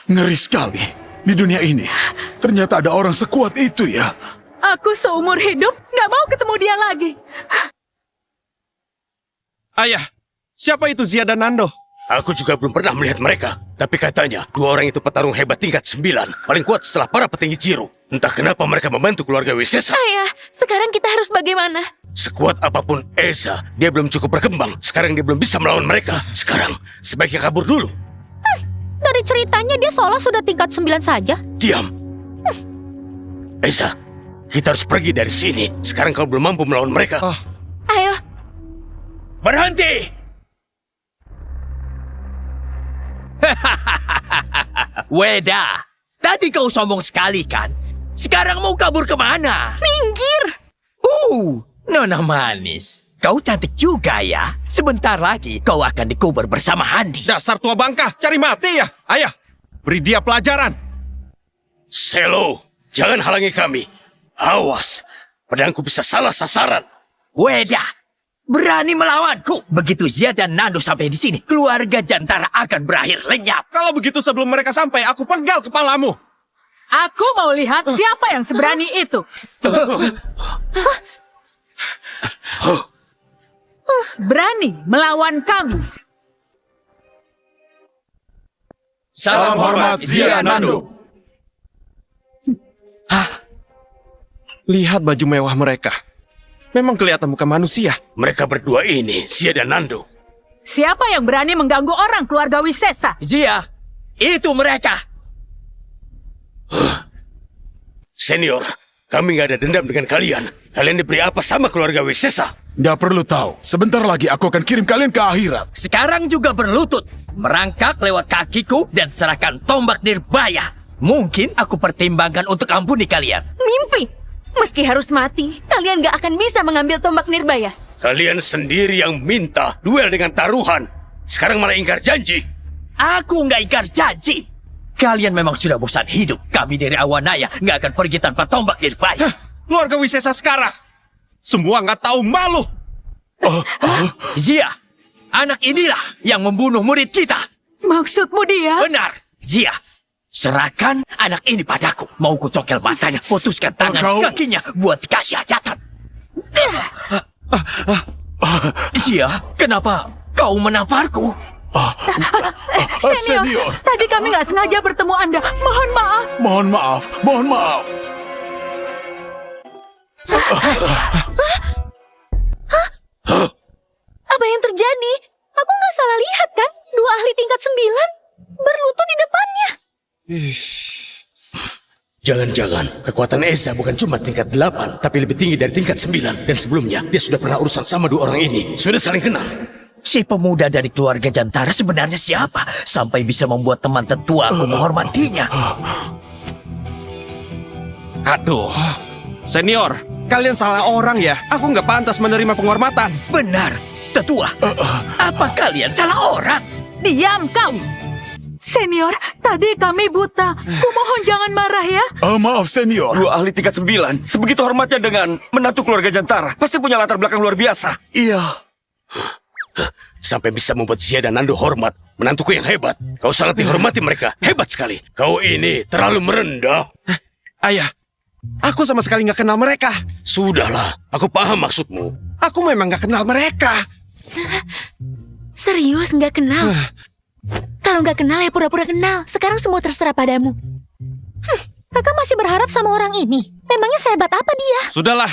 Ngeri sekali. Di dunia ini, ternyata ada orang sekuat itu ya. Aku seumur hidup nggak mau ketemu dia lagi. Ayah, siapa itu Zia dan Nando? Aku juga belum pernah melihat mereka. Tapi katanya, 2 orang itu petarung hebat tingkat 9. Paling kuat setelah para petinggi Jiro. Entah kenapa mereka membantu keluarga Wisesa. Ayah, sekarang kita harus bagaimana? Sekuat apapun Eza, dia belum cukup berkembang. Sekarang dia belum bisa melawan mereka. Sekarang, sebaiknya kabur dulu. Dari ceritanya dia seolah sudah tingkat 9 saja. Diam. Eza, kita harus pergi dari sini. Sekarang kau belum mampu melawan mereka. Ayo. Berhenti! Weda, tadi kau sombong sekali kan? Sekarang mau kabur kemana? Minggir! Nona manis. Kau cantik juga ya. Sebentar lagi kau akan dikubur bersama Handi. Dasar tua bangka, cari mati ya. Ayah, beri dia pelajaran. Selo, jangan halangi kami. Awas, pedangku bisa salah sasaran. Weda, berani melawanku. Begitu Zia dan Nando sampai di sini, keluarga Jantara akan berakhir lenyap. Kalau begitu sebelum mereka sampai, aku penggal kepalamu. Aku mau lihat siapa yang seberani itu. Berani melawan kami. Salam hormat Zia Nando. Lihat baju mewah mereka. Memang kelihatan bukan manusia. Mereka berdua ini, Zia dan Nando. Siapa yang berani mengganggu orang keluarga Wisesa? Zia, itu mereka. Senior, kami nggak ada dendam dengan kalian. Kalian diberi apa sama keluarga Wisesa? Nggak perlu tahu. Sebentar lagi aku akan kirim kalian ke akhirat. Sekarang juga berlutut, merangkak lewat kakiku dan serahkan tombak nirbaya. Mungkin aku pertimbangkan untuk ampuni kalian. Mimpi. Meski harus mati, kalian gak akan bisa mengambil tombak nirbaya. Kalian sendiri yang minta duel dengan taruhan. Sekarang malah ingkar janji. Aku nggak ingkar janji. Kalian memang sudah bosan hidup. Kami dari Awanaya nggak akan pergi tanpa tombak nirbaya. Keluarga Wisesa sekarang. Semua nggak tahu malu. Zia, anak inilah yang membunuh murid kita. Maksudmu dia? Benar, Zia. Serahkan anak ini padaku. Mau ku congkel matanya, putuskan tangan kakinya buat dikasih hajatan. Zia, kenapa kau menamparku? Senior, tadi kami nggak sengaja bertemu Anda. Mohon maaf. Mohon maaf, mohon maaf. Apa yang terjadi? Aku nggak salah lihat kan? Dua ahli tingkat 9 berlutut di depannya. Jangan-jangan kekuatan Eza bukan cuma tingkat 8, tapi lebih tinggi dari tingkat 9. Dan sebelumnya, dia sudah pernah urusan sama dua orang ini. Sudah saling kenal. Si pemuda dari keluarga Jantara sebenarnya siapa? Sampai bisa membuat teman tetua aku menghormatinya. Aduh, senior, kalian salah orang ya. Aku nggak pantas menerima penghormatan. Benar, tetua. Apa kalian salah orang? Diam kau. Senior, tadi kami buta. Kumohon jangan marah ya. Maaf senior. Dua ahli tingkat 9, sebegitu hormatnya dengan menantu keluarga Jantara. Pasti punya latar belakang luar biasa. Iya. Sampai bisa membuat Zia dan Nando hormat. Menantuku yang hebat. Kau sangat dihormati mereka. Hebat sekali. Kau ini terlalu merendah. Ayah, aku sama sekali nggak kenal mereka. Sudahlah, aku paham maksudmu. Aku memang nggak kenal mereka. Serius gak kenal? Kalau gak kenal ya pura-pura kenal. Sekarang semua terserah padamu. Kakak masih berharap sama orang ini. Memangnya sehebat apa dia? Sudahlah,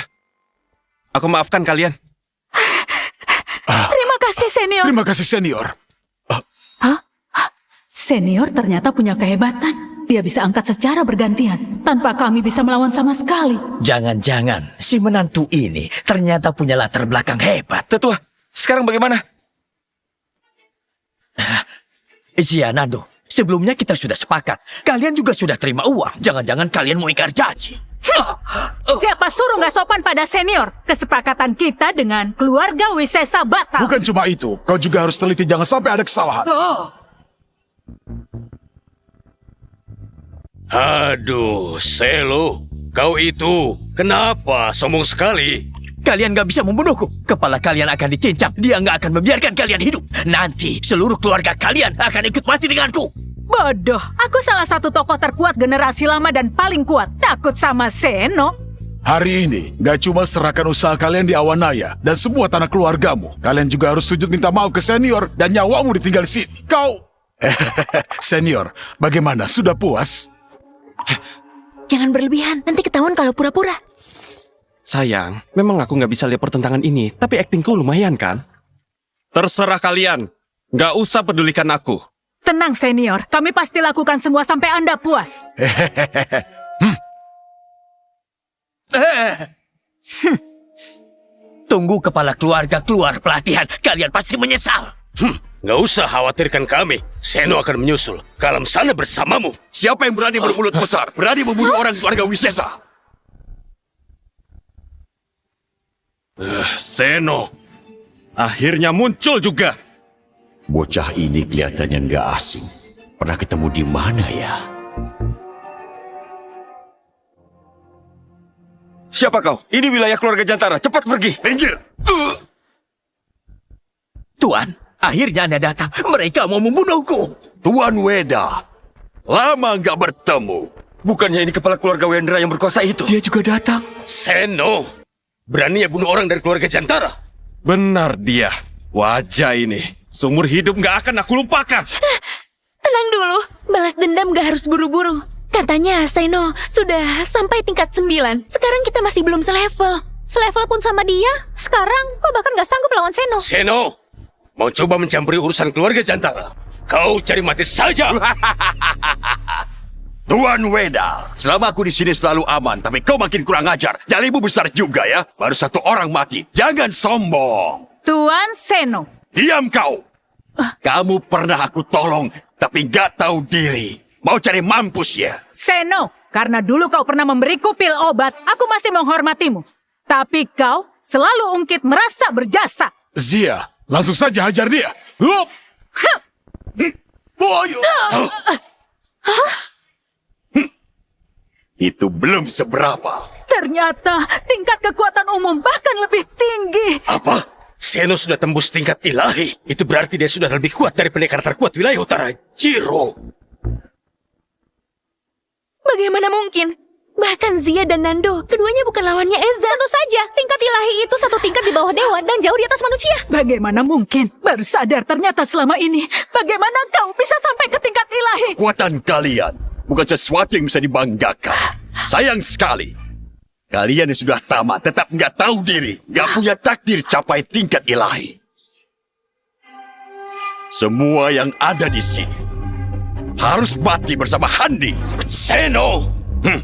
aku maafkan kalian. Terima kasih, Senior. Terima kasih senior. Senior ternyata punya kehebatan. Dia bisa angkat secara bergantian. Tanpa kami bisa melawan sama sekali. Jangan-jangan si menantu ini ternyata punya latar belakang hebat. Tetua, sekarang bagaimana? Zia, Nando, sebelumnya kita sudah sepakat. Kalian juga sudah terima uang. Jangan-jangan kalian mau ingkar janji. Siapa suruh nggak sopan pada Senior? Kesepakatan kita dengan keluarga Wisesa batal. Bukan cuma itu, kau juga harus teliti jangan sampai ada kesalahan. Aduh, Selo. Kau itu kenapa sombong sekali? Kalian gak bisa membunuhku. Kepala kalian akan dicincang. Dia gak akan membiarkan kalian hidup. Nanti seluruh keluarga kalian akan ikut mati denganku. Bodoh, aku salah satu tokoh terkuat generasi lama dan paling kuat. Takut sama Seno? Hari ini, gak cuma serahkan usaha kalian di Awanaya dan semua tanah keluargamu. Kalian juga harus sujud minta maaf ke senior dan nyawamu ditinggal di sini. Kau... Senior, bagaimana? Sudah puas? Jangan berlebihan, nanti ketahuan kalau pura-pura. Sayang, memang aku nggak bisa lihat pertentangan ini, tapi aktingku lumayan kan? Terserah kalian, nggak usah pedulikan aku. Tenang, Senior. Kami pasti lakukan semua sampai Anda puas. Tunggu kepala keluarga keluar pelatihan. Kalian pasti menyesal. Nggak usah khawatirkan kami. Seno akan menyusul ke alam sana bersamamu. Siapa yang berani bermulut besar? Berani membunuh orang keluarga Wisesa? Seno, Akhirnya muncul juga. Bocah ini kelihatannya nggak asing. Pernah ketemu di mana ya? Siapa kau? Ini wilayah keluarga Jantara. Cepat pergi. Minggir! Tuan, akhirnya Anda datang. Mereka mau membunuhku. Tuan Weda, lama nggak bertemu. Bukannya ini kepala keluarga Wendra yang berkuasa itu? Dia juga datang. Seno, beraninya bunuh orang dari keluarga Jantara. Benar dia. Wajah ini. Seumur hidup nggak akan aku lupakan. Tenang dulu, balas dendam gak harus buru-buru. Katanya Seno sudah sampai tingkat 9. Sekarang kita masih belum selevel. Selevel pun sama dia. Sekarang kau bahkan gak sanggup lawan Seno. Seno, mau coba mencampuri urusan keluarga Jantara? Kau cari mati saja. Tuan Weda, selama aku di sini selalu aman, tapi kau makin kurang ajar. Jalimu besar juga ya. Baru satu orang mati. Jangan sombong. Tuan Seno. Diam kau. Kamu pernah aku tolong, tapi nggak tahu diri. Mau cari mampus ya? Seno, karena dulu kau pernah memberiku pil obat, aku masih menghormatimu. Tapi kau selalu ungkit merasa berjasa. Zia, langsung saja hajar dia. Hup! Itu belum seberapa. Ternyata tingkat kekuatan umum bahkan lebih tinggi. Apa? Seno sudah tembus tingkat ilahi. Itu berarti dia sudah lebih kuat dari pendekar terkuat wilayah utara, Jiro. Bagaimana mungkin? Bahkan Zia dan Nando, keduanya bukan lawannya Eza. Tentu saja, tingkat ilahi itu satu tingkat di bawah dewa dan jauh di atas manusia. Bagaimana mungkin? Baru sadar ternyata selama ini. Bagaimana kau bisa sampai ke tingkat ilahi? Kekuatan kalian bukan sesuatu yang bisa dibanggakan. Sayang sekali. Kalian yang sudah tamat tetap nggak tahu diri. Nggak punya takdir capai tingkat ilahi. Semua yang ada di sini harus mati bersama Handi. Seno,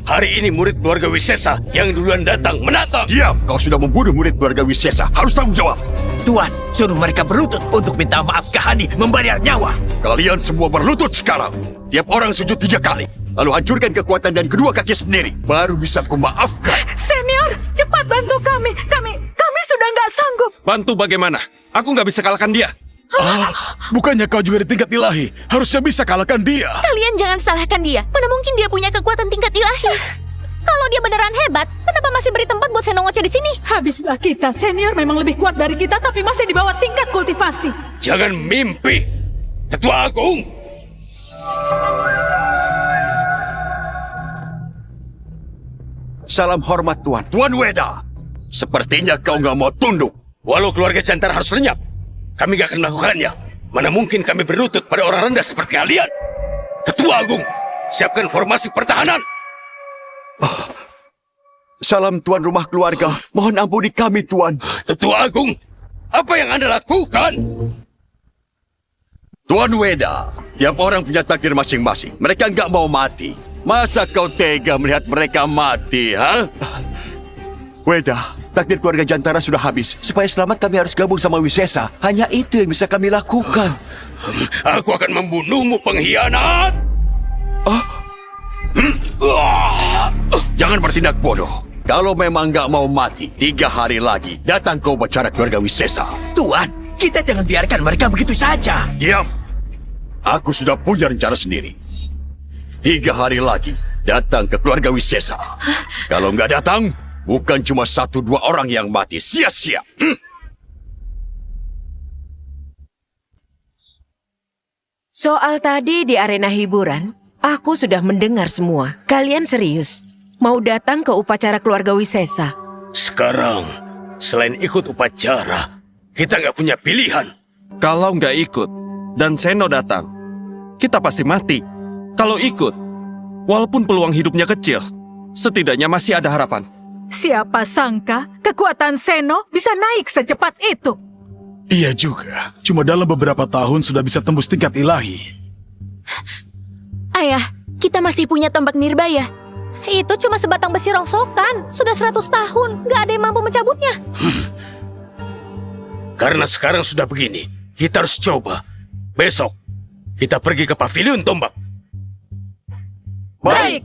hari ini murid keluarga Wisesa yang duluan datang menatang. Diam, kau sudah membunuh murid keluarga Wisesa. Harus tanggung jawab. Tuan, suruh mereka berlutut untuk minta maaf ke Hani membayar nyawa. Kalian semua berlutut sekarang. Tiap orang sujud 3 kali. Lalu hancurkan kekuatan dan kedua kaki sendiri. Baru bisa kumaafkan. Senior, cepat bantu kami. Kami sudah nggak sanggup. Bantu bagaimana? Aku nggak bisa kalahkan dia. Bukannya kau juga di tingkat ilahi? Harusnya bisa kalahkan dia. Kalian jangan salahkan dia. Mana mungkin dia punya kekuatan tingkat ilahi. Kalau dia beneran hebat, kenapa masih beri tempat buat Seno ngoceh di sini? Habislah kita. Senior memang lebih kuat dari kita, tapi masih di bawah tingkat kultivasi. Jangan mimpi, Tetua Agung. Salam hormat Tuan. Tuan Weda, sepertinya kau nggak mau tunduk. Walau keluarga Jantara harus lenyap, kami gak akan melakukannya. Mana mungkin kami berlutut pada orang rendah seperti kalian. Tetua Agung, siapkan formasi pertahanan. Salam Tuan rumah keluarga. Mohon ampuni kami, Tuan. Tetua Agung, apa yang Anda lakukan? Tuan Weda, tiap orang punya takdir masing-masing. Mereka nggak mau mati. Masa kau tega melihat mereka mati, ha? Weda, takdir keluarga Jantara sudah habis. Supaya selamat kami harus gabung sama Wisesa. Hanya itu yang bisa kami lakukan. Aku akan membunuhmu, pengkhianat. Jangan bertindak bodoh. Kalau memang nggak mau mati, 3 hari lagi datang ke upacara keluarga Wisesa. Tuan, kita jangan biarkan mereka begitu saja. Diam. Aku sudah punya rencana sendiri. 3 hari lagi datang ke keluarga Wisesa. Kalau nggak datang, bukan cuma 1-2 orang yang mati sia-sia. Soal tadi di arena hiburan, aku sudah mendengar semua. Kalian serius? Mau datang ke upacara keluarga Wisesa? Sekarang, selain ikut upacara, kita nggak punya pilihan. Kalau nggak ikut dan Seno datang, kita pasti mati. Kalau ikut, walaupun peluang hidupnya kecil, setidaknya masih ada harapan. Siapa sangka kekuatan Seno bisa naik secepat itu? Iya juga. Cuma dalam beberapa tahun sudah bisa tembus tingkat ilahi. Ayah, kita masih punya tombak nirbaya. Itu cuma sebatang besi rongsokan. Sudah 100 tahun, gak ada yang mampu mencabutnya. Karena sekarang sudah begini, kita harus coba. Besok, kita pergi ke pavilion tombak. Baik.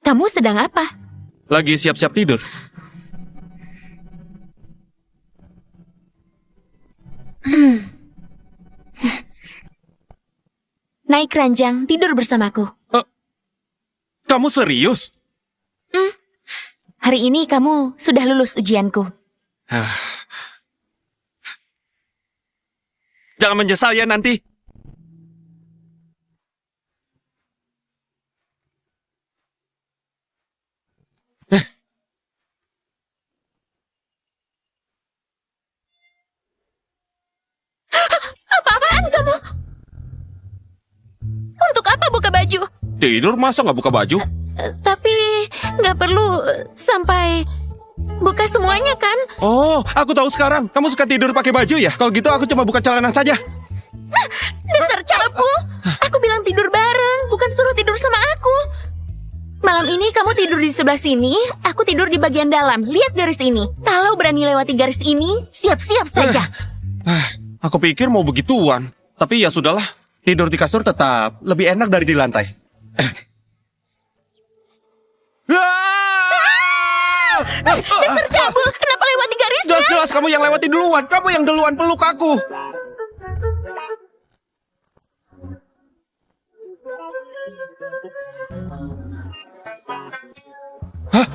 Kamu sedang apa? Lagi siap-siap tidur. Naik ranjang, tidur bersamaku. Kamu serius? Hari ini kamu sudah lulus ujianku. Jangan menyesal ya nanti. Apa-apaan kamu? Untuk apa buka baju? Tidur masa nggak buka baju? Tapi nggak perlu sampai buka semuanya kan? Oh, aku tahu sekarang. Kamu suka tidur pakai baju ya? Kalau gitu aku cuma buka celana saja. Dasar cabul! Aku bilang tidur bareng, bukan suruh tidur sama aku. Malam ini kamu tidur di sebelah sini, aku tidur di bagian dalam. Lihat garis ini. Kalau berani lewati garis ini, siap-siap saja. Aku pikir mau begituan. Tapi ya sudahlah. Tidur di kasur tetap lebih enak dari di lantai. Dasar cabul, kenapa lewati garisnya? Jelas-jelas kamu yang lewati duluan. Kamu yang duluan peluk aku. Hah?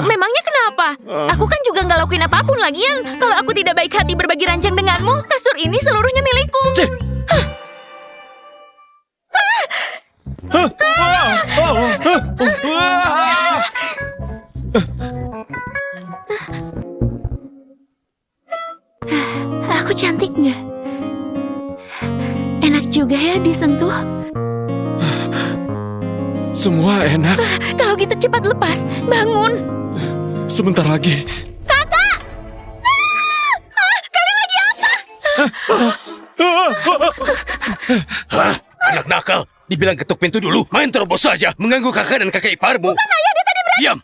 Memangnya kenapa? Aku kan juga nggak lakuin apapun lagian. Kalau aku tidak baik hati berbagi ranjang denganmu, kasur ini seluruhnya milikku. Aku cantik nggak? Enak juga ya disentuh. Semua enak. Kalau gitu cepat lepas, bangun. Sebentar lagi. Kakak! Kalian lagi apa? Hah? Anak nakal. Dibilang ketuk pintu dulu. Main terobos saja. Mengganggu kakak dan kakak iparmu. Bukan ayah, dia tadi berani. Diam.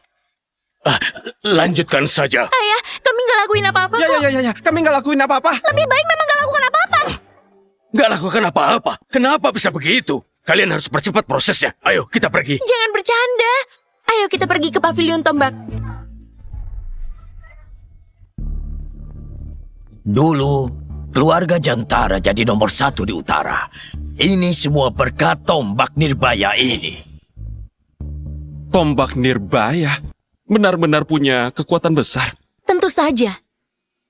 Lanjutkan saja. Ayah, kami nggak lakuin apa-apa kok. Ya. Kami nggak lakuin apa-apa. Lebih baik memang nggak lakukan apa-apa. Nggak lakukan apa-apa. Kenapa bisa begitu? Kalian harus percepat prosesnya. Ayo, kita pergi. Jangan bercanda. Ayo kita pergi ke pavilion tombak. Dulu, keluarga Jantara jadi nomor 1 di utara. Ini semua berkat tombak Nirbaya ini. Tombak Nirbaya benar-benar punya kekuatan besar. Tentu saja.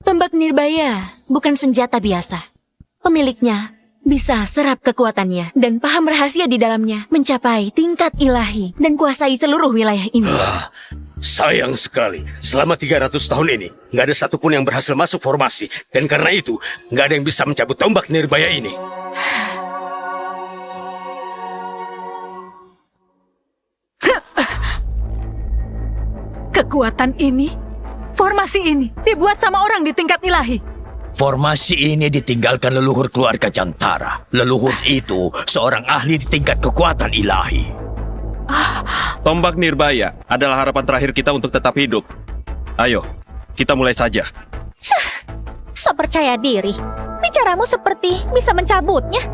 Tombak Nirbaya bukan senjata biasa. Pemiliknya bisa serap kekuatannya dan paham rahasia di dalamnya, mencapai tingkat ilahi dan kuasai seluruh wilayah ini. Sayang sekali, selama 300 tahun ini, nggak ada satupun yang berhasil masuk formasi. Dan karena itu, nggak ada yang bisa mencabut tombak Nirbaya ini. Kekuatan ini, formasi ini, dibuat sama orang di tingkat ilahi. Formasi ini ditinggalkan leluhur keluarga Jantara. Leluhur itu seorang ahli di tingkat kekuatan ilahi. Tombak Nirbaya adalah harapan terakhir kita untuk tetap hidup. Ayo, kita mulai saja. So percaya diri. Bicaramu seperti bisa mencabutnya.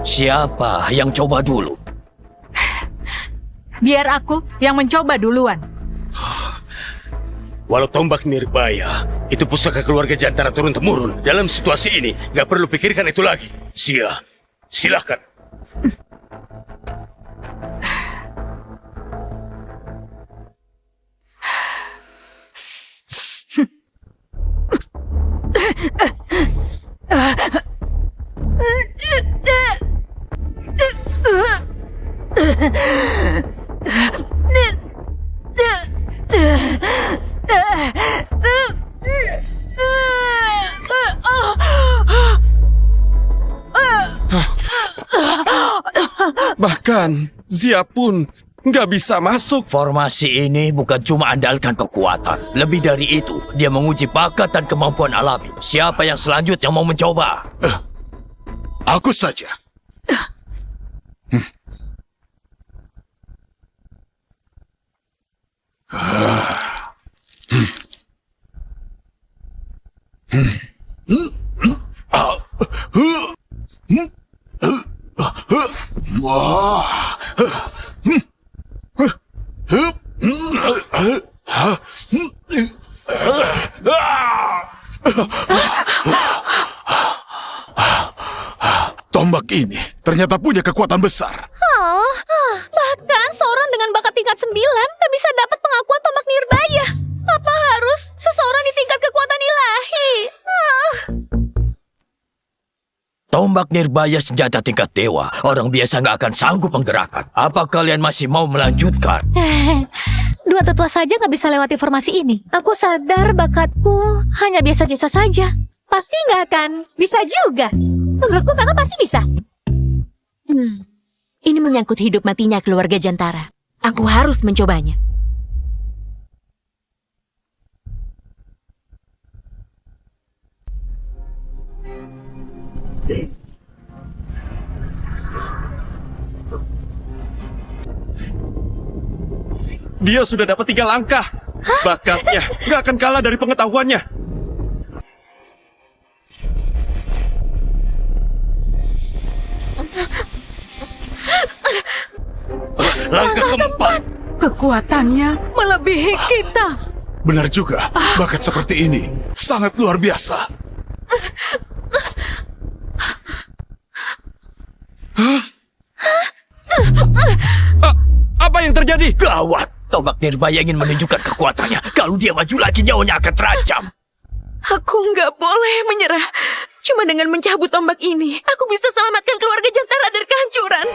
Siapa yang coba dulu? Biar aku yang mencoba duluan. Walau tombak Nirbaya itu pusaka keluarga Jantara turun-temurun, dalam situasi ini nggak perlu pikirkan itu lagi. Silakan. Bahkan Zia pun nggak bisa masuk. Formasi ini bukan cuma andalkan kekuatan. Lebih dari itu, dia menguji bakat dan kemampuan alami. Siapa yang selanjutnya mau mencoba? Aku saja. Tombak ini ternyata punya kekuatan besar. Bahkan seorang dengan bakat tingkat 9 tak bisa dapat pengakuan tombak nirbaya. Apa harus seseorang di tingkat kekuatan ilahi? Tombak nirbaya senjata tingkat dewa. Orang biasa nggak akan sanggup menggerakkan. Apa kalian masih mau melanjutkan? Dua tetua saja nggak bisa lewati formasi ini. Aku sadar bakatku hanya biasa-biasa saja. Pasti nggak akan bisa juga. Menurutku kakak pasti bisa. Ini menyangkut hidup matinya keluarga Jantara. Aku harus mencobanya. Dia sudah dapat 3 langkah. Bakatnya nggak akan kalah dari pengetahuannya. Langkah keempat. Kekuatannya melebihi kita. Benar juga, bakat seperti ini sangat luar biasa. Apa yang terjadi? Gawat! Tombak nirbaya ingin menunjukkan kekuatannya. Kalau dia maju lagi, nyawanya akan terancam. Aku nggak boleh menyerah. Cuma dengan mencabut tombak ini, aku bisa selamatkan keluarga Jantara dari kehancuran.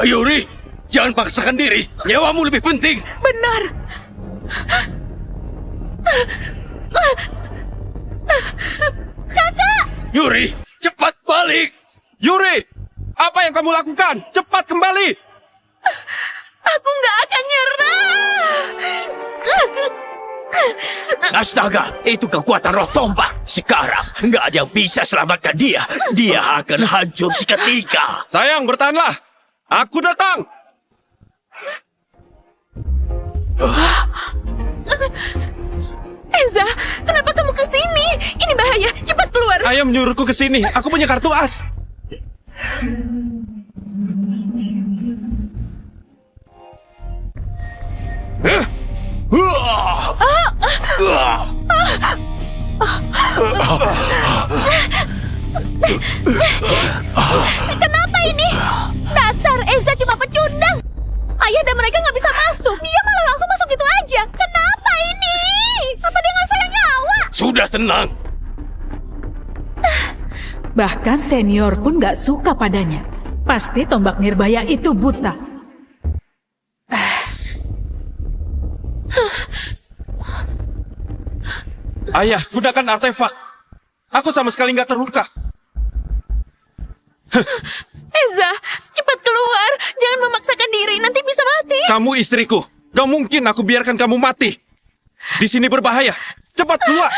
Yuri, jangan paksakan diri. Nyawamu lebih penting. Benar. Yuri, cepat balik. Yuri, apa yang kamu lakukan? Cepat kembali. Aku nggak akan nyerah. Astaga, itu kekuatan roh tombak. Sekarang, nggak ada yang bisa selamatkan dia. Dia akan hancur seketika. Sayang, bertahanlah. Aku datang. Eza, kenapa kamu ke sini? Ini bahaya. Cepat keluar. Ayah menyuruhku ke sini. Aku punya kartu as. Kenapa ini? Dasar Eza cuma pecundang. Ayah dan mereka nggak bisa masuk. Dia malah langsung masuk gitu aja. Kenapa ini? Apa dia nggak sayang nyawa? Sudah tenang. Bahkan senior pun gak suka padanya. Pasti tombak nirbaya itu buta. Ayah, gunakan artefak. Aku sama sekali nggak terluka. Eza, cepat keluar. Jangan memaksakan diri, nanti bisa mati. Kamu istriku. Gak mungkin aku biarkan kamu mati. Di sini berbahaya. Cepat keluar.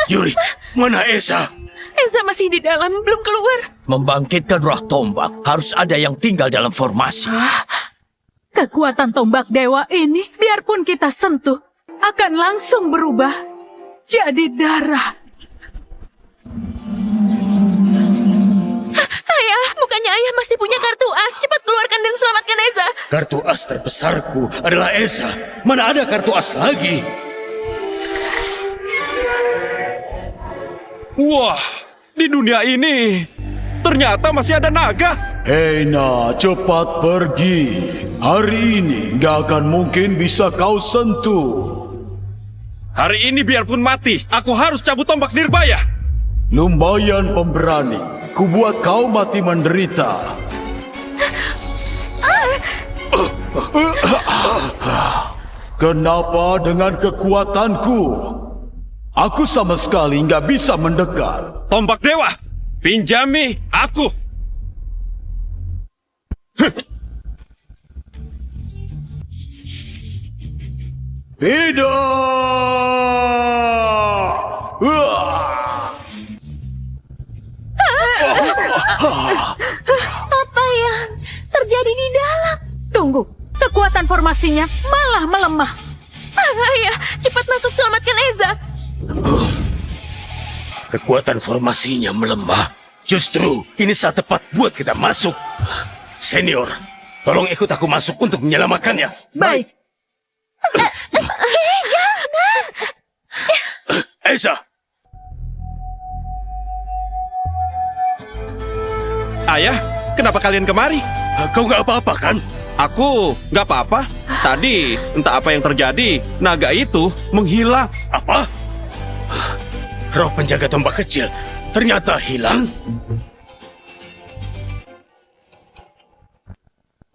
Yuri, mana Esa? Eza masih di dalam, belum keluar. Membangkitkan roh tombak, harus ada yang tinggal dalam formasi. Kekuatan tombak dewa ini, biarpun kita sentuh, akan langsung berubah jadi darah. Ayah, bukannya ayah masih punya kartu as. Cepat keluarkan dan selamatkan Eza. Kartu as terbesarku adalah Esa. Mana ada kartu as lagi? Wah, di dunia ini ternyata masih ada naga. Heina, cepat pergi. Hari ini nggak akan mungkin bisa kau sentuh. Hari ini biarpun mati, aku harus cabut tombak nirbaya. Lumayan pemberani. Kubuat kau mati menderita. Kenapa dengan kekuatanku, aku sama sekali nggak bisa mendekat? Tombak dewa, pinjami aku. Tidak! terjadi di dalam? Tunggu, kekuatan formasinya malah melemah. Ayah, cepat masuk selamatkan Eza. Kekuatan formasinya melemah. Justru ini saat tepat buat kita masuk. Senior, tolong ikut aku masuk untuk menyelamatkannya. Baik. Eza, Ayah, kenapa kalian kemari? kau nggak apa-apa kan? Aku nggak apa-apa. Tadi entah apa yang terjadi, naga itu menghilang. Apa? Roh penjaga tombak kecil ternyata hilang.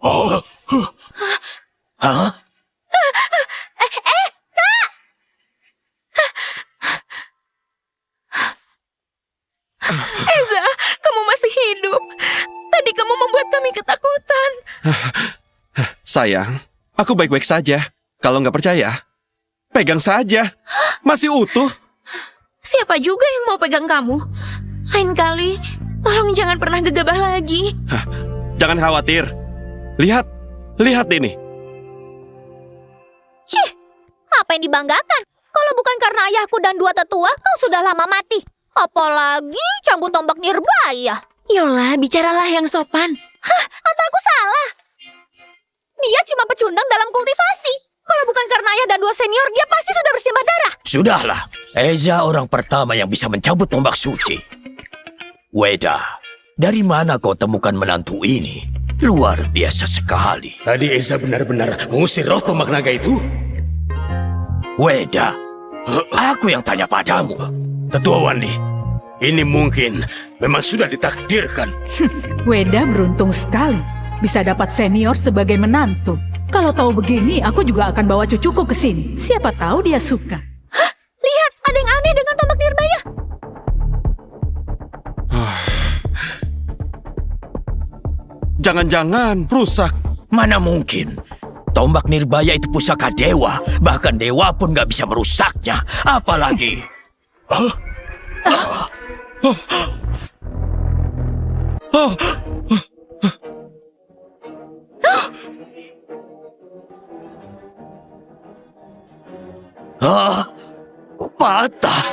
Oh, hah? Eza, kamu masih hidup. Tadi kamu membuat kami ketakutan. Sayang, aku baik-baik saja. Kalau nggak percaya, pegang saja. Masih utuh. Siapa juga yang mau pegang kamu? Lain kali, tolong jangan pernah gegabah lagi. Jangan khawatir. Lihat, lihat ini. Cih, apa yang dibanggakan? Kalau bukan karena ayahku dan dua tetua, kau sudah lama mati. Apalagi cambuk tombak Nirbaya. Yola, bicaralah yang sopan. Hah, apa aku salah? Dia cuma pecundang dalam kultivasi. Kalau bukan karena ayah dan dua senior, dia pasti sudah bersimbah darah. Sudahlah, Eza orang pertama yang bisa mencabut tombak suci. Weda, dari mana kau temukan menantu ini? Luar biasa sekali. Tadi Eza benar-benar mengusir roh tombak naga itu? Weda, aku yang tanya padamu. Ketua Wandi, ini mungkin memang sudah ditakdirkan. Weda beruntung sekali bisa dapat senior sebagai menantu. Kalau tahu begini, aku juga akan bawa cucuku ke sini. Siapa tahu dia suka. Lihat, ada yang aneh dengan tombak Nirbaya. Jangan-jangan rusak. Mana mungkin? Tombak Nirbaya itu pusaka dewa. Bahkan dewa pun gak bisa merusaknya. Apalagi... patah.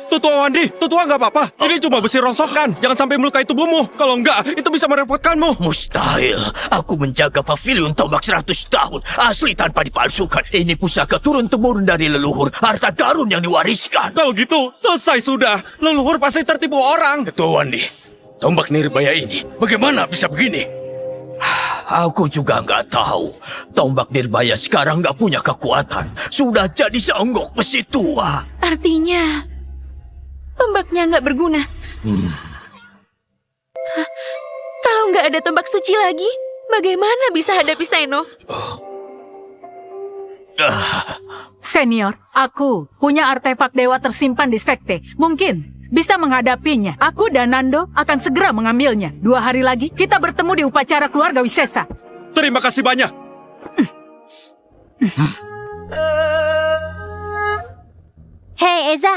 Tutua Wandi, Tutua nggak apa-apa. Ini cuma besi rongsokan. Jangan sampai melukai tubuhmu. Kalau enggak, itu bisa merepotkanmu. Mustahil. Aku menjaga pavilion tombak 100 tahun. Asli tanpa dipalsukan. Ini pusaka turun-temurun dari leluhur. Harta karun yang diwariskan. Kalau gitu, selesai sudah. Leluhur pasti tertipu orang. Ketua Wandi, tombak Nirbaya ini bagaimana bisa begini? Aku juga nggak tahu. Tombak Nirbaya sekarang nggak punya kekuatan. Sudah jadi seonggok besi tua. Artinya, tombaknya nggak berguna. Kalau nggak ada tombak suci lagi, bagaimana bisa hadapi Seno? Senior, aku punya artefak dewa tersimpan di sekte. Mungkin bisa menghadapinya. Aku dan Nando akan segera mengambilnya. 2 hari lagi kita bertemu di upacara keluarga Wisesa. Terima kasih banyak. Hei Eza,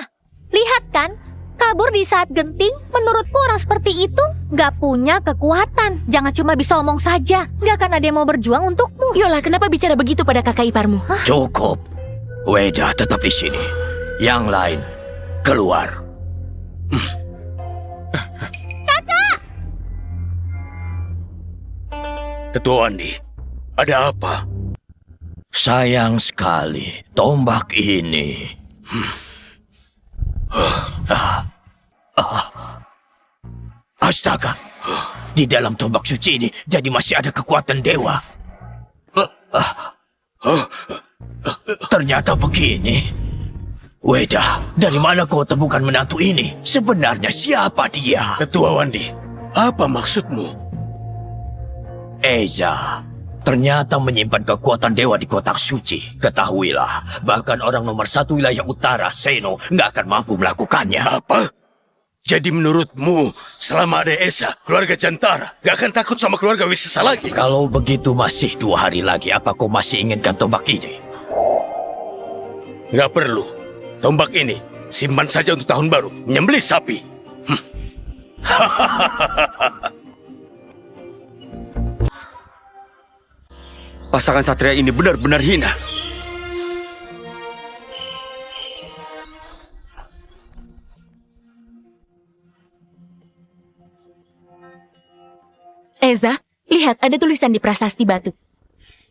lihat kan? Kabur di saat genting, menurutku orang seperti itu gak punya kekuatan. Jangan cuma bisa omong saja. Gak akan ada yang mau berjuang untukmu. Yola, kenapa bicara begitu pada kakak iparmu? Cukup. Weda tetap di sini. Yang lain, keluar. Ketua Wandi, ada apa? Sayang sekali, tombak ini. Astaga, di dalam tombak suci ini jadi masih ada kekuatan dewa. Ternyata begini. Weda, dari mana kau temukan menantu ini? Sebenarnya siapa dia? Ketua Wandi, apa maksudmu? Eza, ternyata menyimpan kekuatan dewa di kotak suci. Ketahuilah, bahkan orang nomor 1 wilayah utara, Seno, nggak akan mampu melakukannya. Apa? Jadi menurutmu, selama ada Esa, keluarga Jantara gak akan takut sama keluarga Wisesa lagi? Kalau begitu masih 2 hari lagi, apa kau masih inginkan tombak ini? Gak perlu. Tombak ini simpan saja untuk tahun baru, menyembelih sapi. Pasangan satria ini benar-benar hina. Eza, lihat ada tulisan di prasasti batu.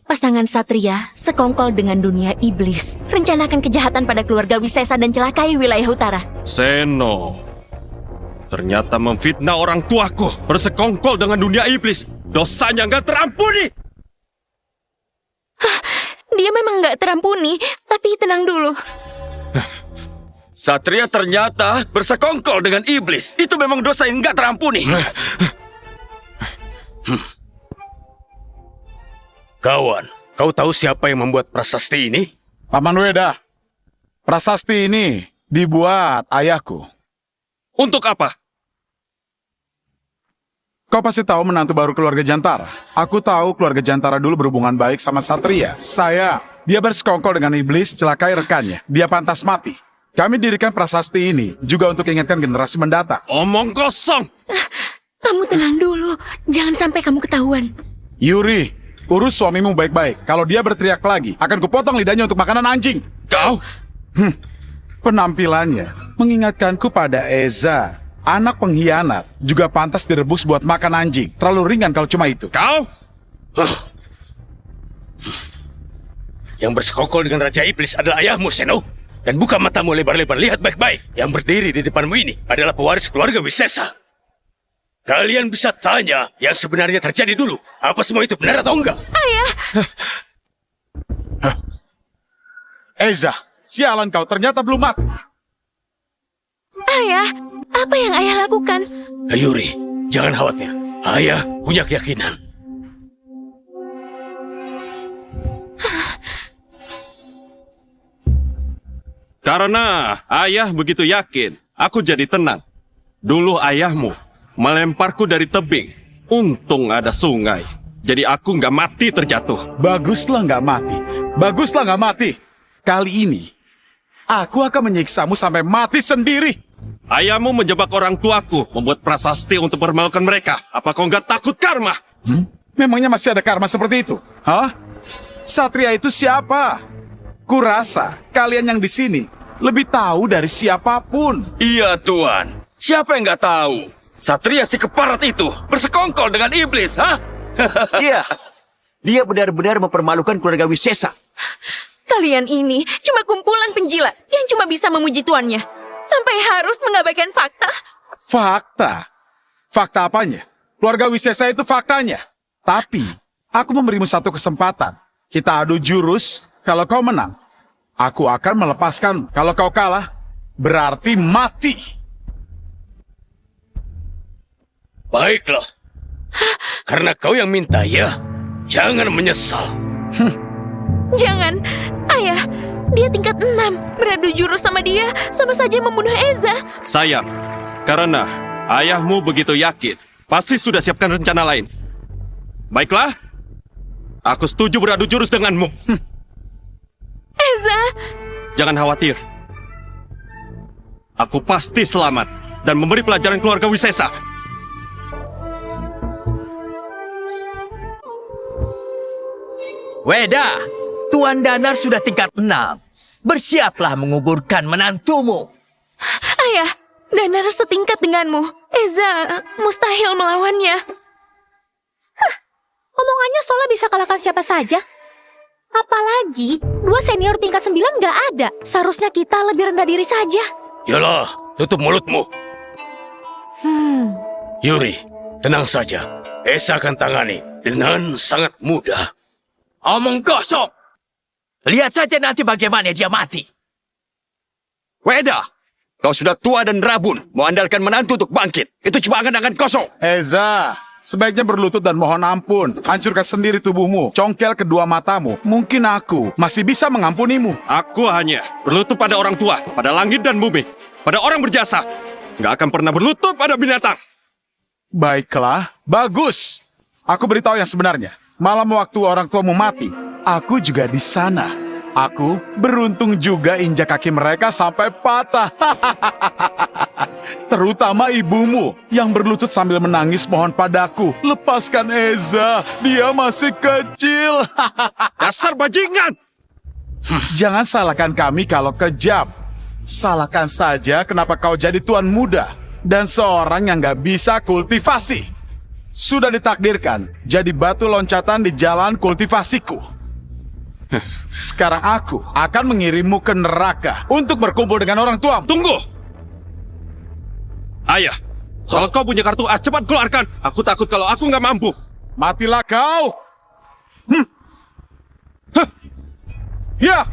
Pasangan satria sekongkol dengan dunia iblis. Rencanakan kejahatan pada keluarga Wisesa dan celakai wilayah utara. Seno, ternyata memfitnah orang tuaku, bersekongkol dengan dunia iblis. Dosanya nggak terampuni. Dia memang nggak terampuni, tapi tenang dulu. Satria ternyata bersekongkol dengan iblis. Itu memang dosa yang nggak terampuni. Kawan, kau tahu siapa yang membuat prasasti ini? Paman Weda, prasasti ini dibuat ayahku. Untuk apa? Kau pasti tahu menantu baru keluarga Jantara. Aku tahu keluarga Jantara dulu berhubungan baik sama Satria. Dia bersekongkol dengan iblis, celakai rekannya. Dia pantas mati. Kami dirikan prasasti ini juga untuk ingatkan generasi mendatang. Omong kosong. Kamu tenang dulu, jangan sampai kamu ketahuan. Yuri, urus suamimu baik-baik. Kalau dia berteriak lagi, akan kupotong lidahnya untuk makanan anjing. Kau? Penampilannya mengingatkanku pada Eza. Anak pengkhianat juga pantas direbus buat makan anjing. Terlalu ringan kalau cuma itu. Kau? Yang bersekongkol dengan Raja Iblis adalah ayahmu, Seno. Dan buka matamu lebar-lebar, lihat baik-baik. Yang berdiri di depanmu ini adalah pewaris keluarga Wisesa. Kalian bisa tanya yang sebenarnya terjadi dulu. Apa semua itu benar atau enggak? Ayah! Eza, sialan kau, ternyata belum mati. Ayah, apa yang ayah lakukan? Yuri, jangan khawatir. Ayah punya keyakinan. Karena ayah begitu yakin, aku jadi tenang. Dulu ayahmu melemparku dari tebing. Untung ada sungai. Jadi aku nggak mati terjatuh. Baguslah nggak mati. Baguslah nggak mati. Kali ini, aku akan menyiksamu sampai mati sendiri. Ayahmu menjebak orang tuaku, membuat prasasti untuk mempermalukan mereka. Apa kau nggak takut karma? Memangnya masih ada karma seperti itu? Hah? Satria itu siapa? Kurasa kalian yang di sini lebih tahu dari siapapun. Iya, Tuan. Siapa yang nggak tahu? Satria si keparat itu bersekongkol dengan iblis, hah? Iya, dia benar-benar mempermalukan keluarga Wisesa. Kalian ini cuma kumpulan penjilat yang cuma bisa memuji tuannya. Sampai harus mengabaikan fakta. Fakta? Fakta apanya? Keluarga Wisesa itu faktanya. Tapi, aku memberimu satu kesempatan. Kita adu jurus, kalau kau menang, aku akan melepaskan. Kalau kau kalah, berarti mati. Baiklah. Karena kau yang minta, ya. Jangan menyesal. Jangan, ayah. Dia tingkat 6. Beradu jurus sama dia sama saja membunuh Eza. Sayang, karena ayahmu begitu yakin, pasti sudah siapkan rencana lain. Baiklah, aku setuju beradu jurus denganmu. Eza! Jangan khawatir. Aku pasti selamat dan memberi pelajaran keluarga Wisesa. Weda, Tuan Danar sudah tingkat 6. Bersiaplah menguburkan menantumu. Ayah, Danar setingkat denganmu. Eza mustahil melawannya. Omongannya seolah bisa kalahkan siapa saja. Apalagi, 2 senior tingkat 9 nggak ada. Seharusnya kita lebih rendah diri saja. Yalah, tutup mulutmu. Yuri, tenang saja. Esa akan tangani dengan sangat mudah. Omong kosong. Lihat saja nanti bagaimana dia mati. Weda, kau sudah tua dan rabun, mau andalkan menantu untuk bangkit. Itu cuma angan-angan kosong. Eza, sebaiknya berlutut dan mohon ampun. Hancurkan sendiri tubuhmu, congkel kedua matamu. Mungkin aku masih bisa mengampunimu. Aku hanya berlutut pada orang tua, pada langit dan bumi, pada orang berjasa. Nggak akan pernah berlutut pada binatang. Baiklah, bagus. Aku beritahu yang sebenarnya. Malam waktu orang tuamu mati, aku juga di sana. Aku beruntung juga injak kaki mereka sampai patah. Terutama ibumu yang berlutut sambil menangis mohon padaku. Lepaskan Eza, dia masih kecil. Dasar bajingan! Jangan salahkan kami kalau kejam. Salahkan saja kenapa kau jadi tuan muda dan seorang yang gak bisa kultivasi. Sudah ditakdirkan jadi batu loncatan di jalan kultivasiku. Sekarang aku akan mengirimmu ke neraka untuk berkumpul dengan orang tuamu. Tunggu! Ayah, kalau kau punya kartu as, cepat keluarkan. Aku takut kalau aku nggak mampu. Matilah kau! Ya!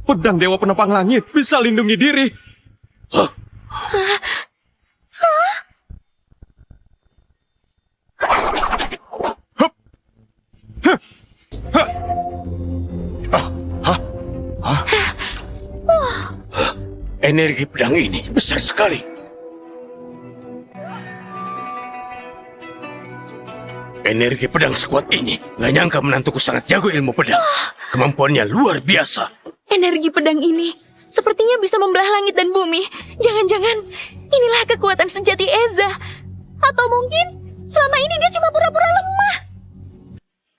Pedang Dewa Penopang Langit bisa lindungi diri. Energi pedang ini besar sekali. Energi pedang sekuat ini. Nggak nyangka menantuku sangat jago ilmu pedang. Kemampuannya luar biasa. Energi pedang ini sepertinya bisa membelah langit dan bumi. Jangan-jangan inilah kekuatan sejati Eza. Atau mungkin selama ini dia cuma pura-pura lemah.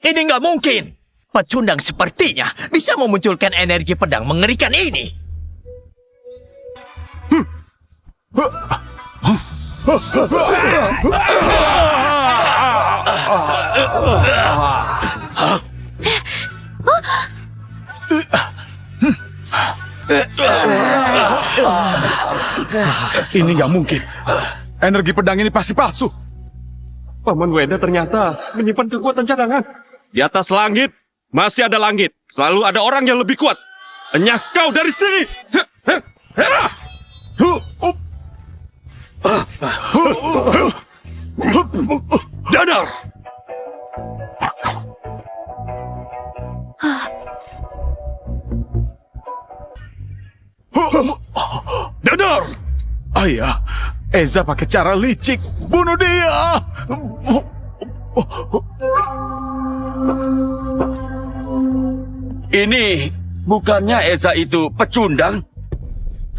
Ini nggak mungkin. Pecundang sepertinya bisa memunculkan energi pedang mengerikan ini. Ini nggak mungkin. Energi pedang ini pasti palsu. Paman Weda ternyata menyimpan kekuatan cadangan. Di atas langit masih ada langit. Selalu ada orang yang lebih kuat. Enyah kau dari sini. Danar! Danar! Ayah, Eza pakai cara licik. Bunuh dia! Ini bukannya Eza itu pecundang?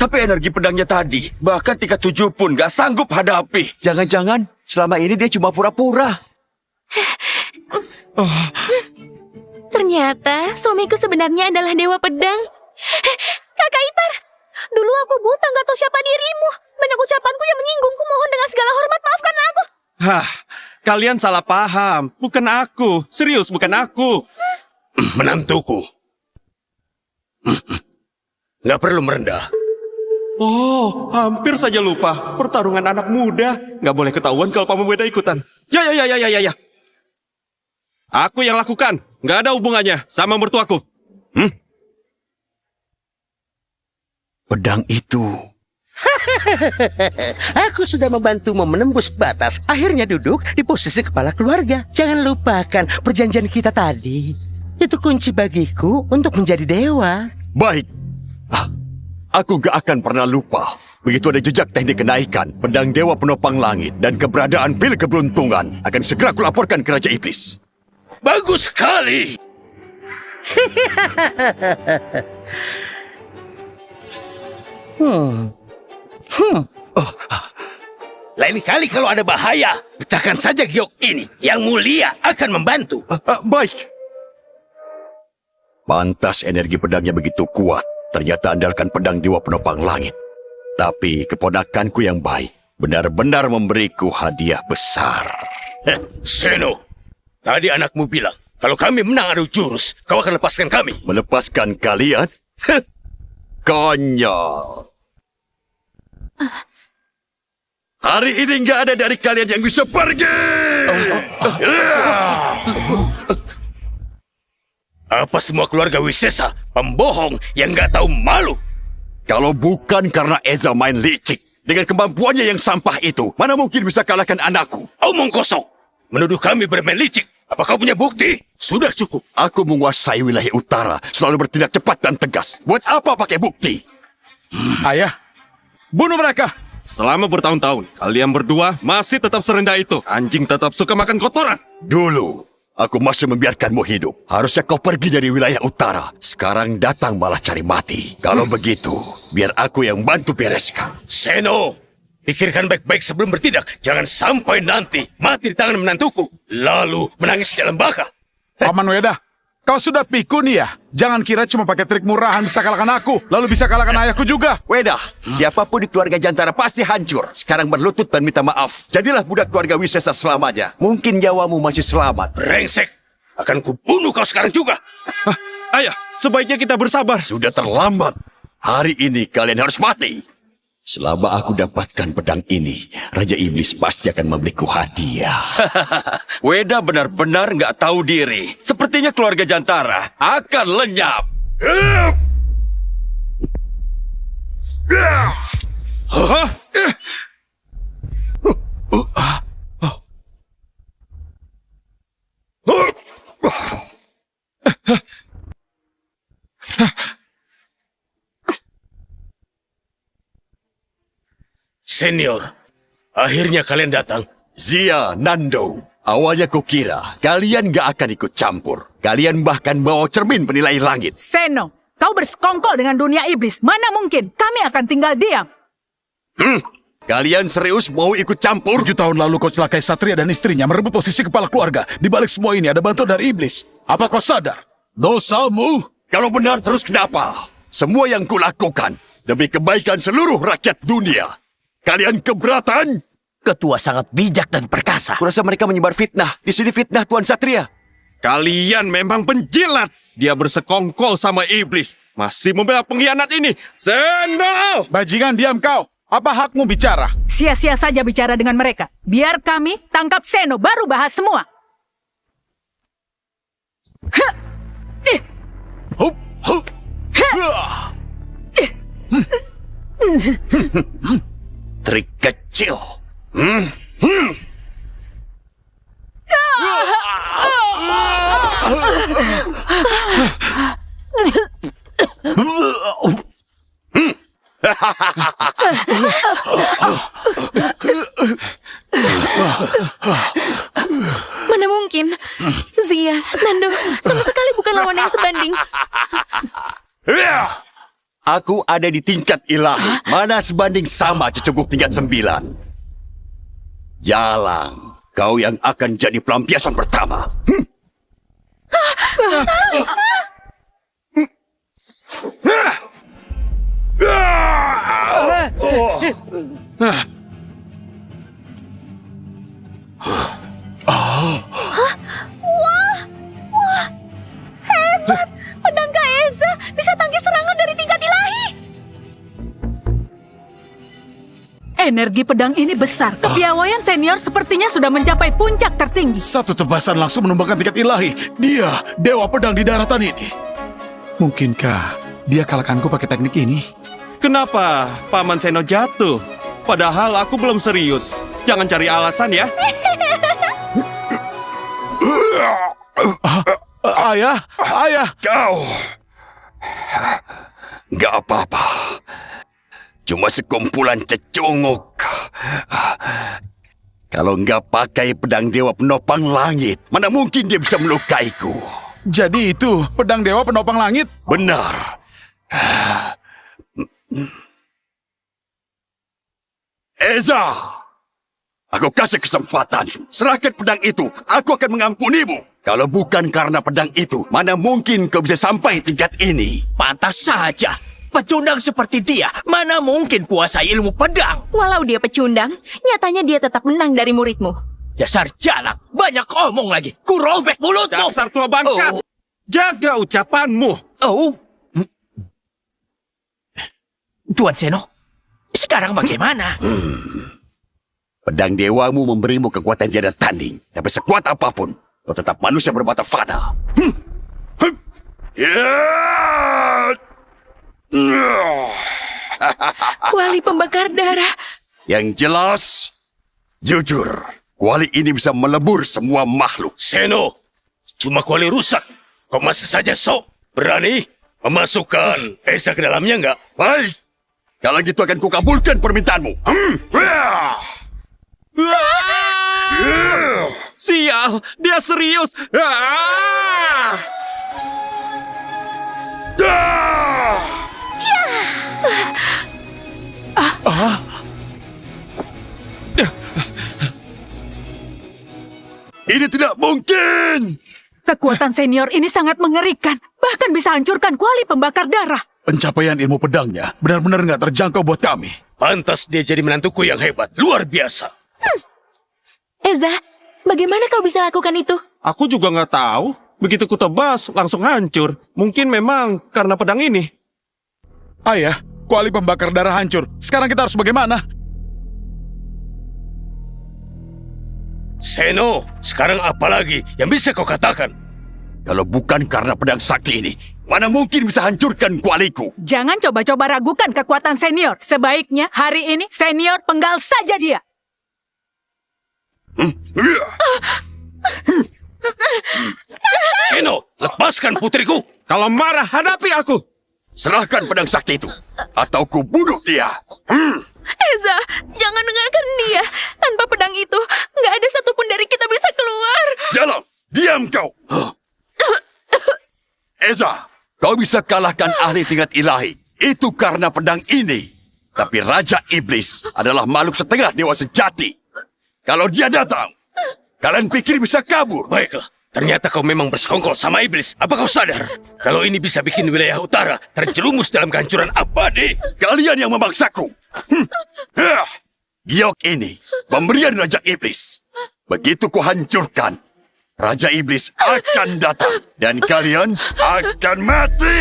Tapi energi pedangnya tadi, bahkan tingkat 7 pun gak sanggup hadapi. Jangan-jangan selama ini dia cuma pura-pura. Ternyata suamiku sebenarnya adalah dewa pedang. Kakak ipar, dulu aku buta nggak tahu siapa dirimu. Banyak ucapanku yang menyinggungku, mohon dengan segala hormat maafkan aku. Hah, kalian salah paham. Bukan aku. Serius, bukan aku. Menantuku. Nggak perlu merendah. Oh, hampir saja lupa. Pertarungan anak muda. Nggak boleh ketahuan kalau Paman Weda ikutan. Ya. Aku yang lakukan. Nggak ada hubungannya sama mertuaku. Pedang itu. Aku sudah membantumu menembus batas. Akhirnya duduk di posisi kepala keluarga. Jangan lupakan perjanjian kita tadi. Itu kunci bagiku untuk menjadi dewa. Baik. Aku gak akan pernah lupa. Begitu ada jejak teknik kenaikan, pedang Dewa Penopang Langit dan keberadaan pil keberuntungan akan segera kulaporkan ke Raja Iblis. Bagus sekali. Lain kali kalau ada bahaya, pecahkan saja giok ini. Yang mulia akan membantu. Baik. Pantas energi pedangnya begitu kuat. Ternyata andalkan pedang Dewa Penopang Langit. Tapi keponakanku yang baik benar-benar memberiku hadiah besar. Seno, tadi anakmu bilang kalau kami menang adu jurus, kau akan lepaskan kami. Melepaskan kalian? Konyol. Hari ini nggak ada dari kalian yang bisa pergi. Apa semua keluarga Wisesa pembohong yang nggak tahu malu? Kalau bukan karena Eza main licik dengan kemampuannya yang sampah itu, mana mungkin bisa kalahkan anakku? Omong kosong. Menuduh kami bermain licik. Apa kau punya bukti? Sudah cukup. Aku menguasai wilayah utara, selalu bertindak cepat dan tegas. Buat apa pakai bukti? Ayah, bunuh mereka. Selama bertahun-tahun, kalian berdua masih tetap serendah itu. Anjing tetap suka makan kotoran. Dulu, Aku masih membiarkanmu hidup. Harusnya kau pergi dari wilayah utara. Sekarang datang malah cari mati. Kalau begitu, biar aku yang bantu bereskan. Seno, pikirkan baik-baik sebelum bertindak. Jangan sampai nanti mati di tangan menantuku. Lalu menangis di dalam baka. Paman Weda, kau sudah pikun ya? Jangan kira cuma pakai trik murahan bisa kalahkan aku, lalu bisa kalahkan ayahku juga. Wedah, siapapun di keluarga Jantara pasti hancur. Sekarang berlutut dan minta maaf. Jadilah budak keluarga Wisesa selamanya. Mungkin nyawamu masih selamat. Brengsek, akan kubunuh kau sekarang juga. Ayah, sebaiknya kita bersabar. Sudah terlambat. Hari ini kalian harus mati. Selama aku dapatkan pedang ini, Raja Iblis pasti akan memberiku hadiah. Weda benar-benar nggak tahu diri. Sepertinya keluarga Jantara akan lenyap. Senior, akhirnya kalian datang. Zia, Nando, awalnya kukira kalian gak akan ikut campur. Kalian bahkan bawa cermin penilai langit. Seno, kau bersekongkol dengan dunia iblis. Mana mungkin kami akan tinggal diam. Kalian serius mau ikut campur? 7 tahun lalu kau celakai Satria dan istrinya merebut posisi kepala keluarga. Di balik semua ini ada bantuan dari iblis. Apa kau sadar? Dosamu. Kalau benar terus kenapa? Semua yang kulakukan demi kebaikan seluruh rakyat dunia. Kalian keberatan? Ketua sangat bijak dan perkasa. Kurasa mereka menyebar fitnah. Di sini fitnah Tuan Satria. Kalian memang penjilat. Dia bersekongkol sama iblis. Masih membela pengkhianat ini. Seno! Bajingan, diam kau. Apa hakmu bicara? Sia-sia saja bicara dengan mereka. Biar kami tangkap Seno, baru bahas semua. Hup, hup. Trik kecil. Mana mungkin? Zia, Nando, sama sekali bukan lawan yang sebanding. Aku ada di tingkat ilahi. Mana sebanding sama cecunguk tingkat 9. Jalang, kau yang akan jadi pelampiasan pertama. Hebat! Pedang Gaeza bisa tangkis serangan dari tingkat ilahi. Energi pedang ini besar. Kepiawaian senior sepertinya sudah mencapai puncak tertinggi. Satu tebasan langsung menumbangkan tingkat ilahi. Dia, dewa pedang di daratan ini. Mungkinkah dia kalahkanku pakai teknik ini? Kenapa Paman Seno jatuh? Padahal aku belum serius. Jangan cari alasan ya. Ayah, ayah. Kau nggak apa-apa. Cuma sekumpulan cecunguk. Kalau nggak pakai pedang dewa penopang langit, mana mungkin dia bisa melukaiku? Jadi itu pedang dewa penopang langit? Benar. Eza, aku kasih kesempatan. Serahkan pedang itu, aku akan mengampunimu. Kalau bukan karena pedang itu, mana mungkin kau bisa sampai tingkat ini? Pantas saja. Pecundang seperti dia, mana mungkin kuasai ilmu pedang? Walau dia pecundang, nyatanya dia tetap menang dari muridmu. Dasar jalang, banyak omong lagi. Ku robek mulutmu. Dasar tua bangka. Oh. Jaga ucapanmu. Oh. Tuan Seno, sekarang bagaimana? Pedang dewamu memberimu kekuatan tiada tanding. Tapi sekuat apapun, kau tetap manusia bermata fana. Kuali pembakar darah. Yang jelas, jujur, kuali ini bisa melebur semua makhluk. Seno, cuma kuali rusak. Kau masih saja sok berani memasukkan Esa ke dalamnya nggak? Baik, kalau gitu akan kukabulkan permintaanmu. Sial, dia serius. Ah! Ini tidak mungkin! Kekuatan senior ini sangat mengerikan. Bahkan bisa hancurkan kuali pembakar darah. Pencapaian ilmu pedangnya benar-benar nggak terjangkau buat kami. Pantas dia jadi menantuku yang hebat. Luar biasa. Eza, bagaimana kau bisa lakukan itu? Aku juga nggak tahu. Begitu ku tebas, langsung hancur. Mungkin memang karena pedang ini. Ayah, kuali pembakar darah hancur. Sekarang kita harus bagaimana? Seno, sekarang apa lagi yang bisa kau katakan? Kalau bukan karena pedang sakti ini, mana mungkin bisa hancurkan kualiku? Jangan coba-coba ragukan kekuatan senior. Sebaiknya hari ini senior penggal saja dia. Seno, lepaskan putriku. Kalau marah, hadapi aku. Serahkan pedang sakti itu, atau ku bunuh dia. Eza, jangan dengarkan dia. Tanpa pedang itu, nggak ada satupun dari kita bisa keluar. Jalan, diam kau. Eza, kau bisa kalahkan ahli tingkat ilahi. Itu karena pedang ini. Tapi Raja Iblis adalah makhluk setengah dewa sejati. Kalau dia datang, kalian pikir bisa kabur? Baiklah, ternyata kau memang bersekongkol sama iblis. Apa kau sadar? Kalau ini bisa bikin wilayah utara terjerumus dalam kehancuran abadi. Kalian yang memaksaku. Giok ini pemberian Raja Iblis. Begitu ku hancurkan, Raja Iblis akan datang dan kalian akan mati.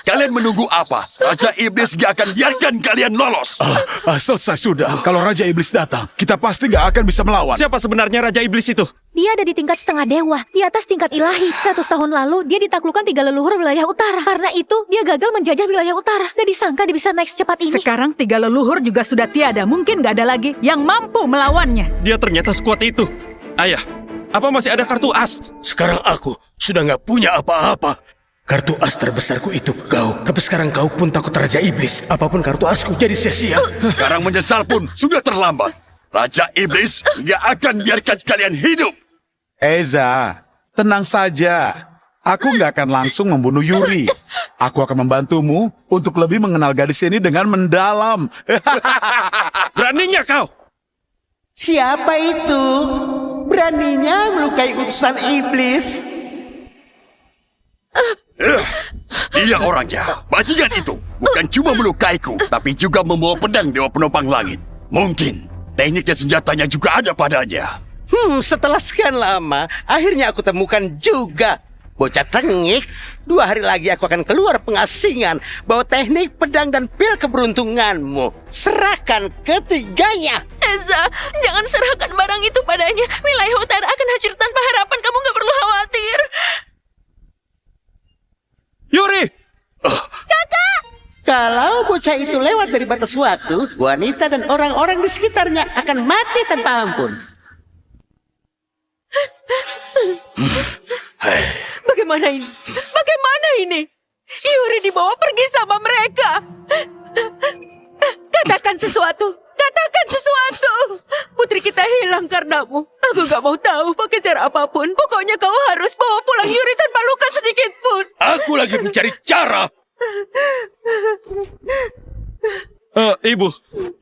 Kalian menunggu apa? Raja Iblis gak akan biarkan kalian lolos. Selesai sudah. Kalau Raja Iblis datang, kita pasti nggak akan bisa melawan. Siapa sebenarnya Raja Iblis itu? Dia ada di tingkat setengah dewa, di atas tingkat ilahi. 100 tahun lalu, dia ditaklukkan 3 leluhur wilayah utara. Karena itu, dia gagal menjajah wilayah utara. Gak disangka dia bisa naik secepat ini. Sekarang 3 leluhur juga sudah tiada. Mungkin gak ada lagi yang mampu melawannya. Dia ternyata sekuat itu. Ayah, apa masih ada kartu as? Sekarang aku sudah nggak punya apa-apa. Kartu as terbesarku itu kau. Tapi sekarang kau pun takut Raja Iblis. Apapun kartu asku jadi sia-sia. Sekarang menyesal pun sudah terlambat. Raja Iblis gak akan biarkan kalian hidup. Eza, tenang saja. Aku nggak akan langsung membunuh Yuri. Aku akan membantumu untuk lebih mengenal gadis ini dengan mendalam. Beraninya kau? Siapa itu? Beraninya melukai utusan iblis? Dia orangnya. Bajingan itu bukan cuma melukaiku, tapi juga membawa pedang dewa penopang langit. Mungkin teknik dan senjatanya juga ada padanya. Setelah sekian lama, akhirnya aku temukan juga. Bocah tengik, 2 hari lagi aku akan keluar pengasingan. Bawa teknik, pedang, dan pil keberuntunganmu. Serahkan ketiganya. Eza, jangan serahkan barang itu padanya. Wilayah utara akan hancur tanpa harapan. Kamu nggak perlu khawatir. Yuri! Kalau bocah itu lewat dari batas waktu, wanita dan orang-orang di sekitarnya akan mati tanpa ampun. Bagaimana ini? Bagaimana ini? Yuri dibawa pergi sama mereka. Katakan sesuatu. Katakan sesuatu. Putri kita hilang karenamu. Aku gak mau tahu pakai cara apapun. Pokoknya kau harus bawa pulang Yuri tanpa luka sedikit pun. Aku lagi mencari cara. Ibu,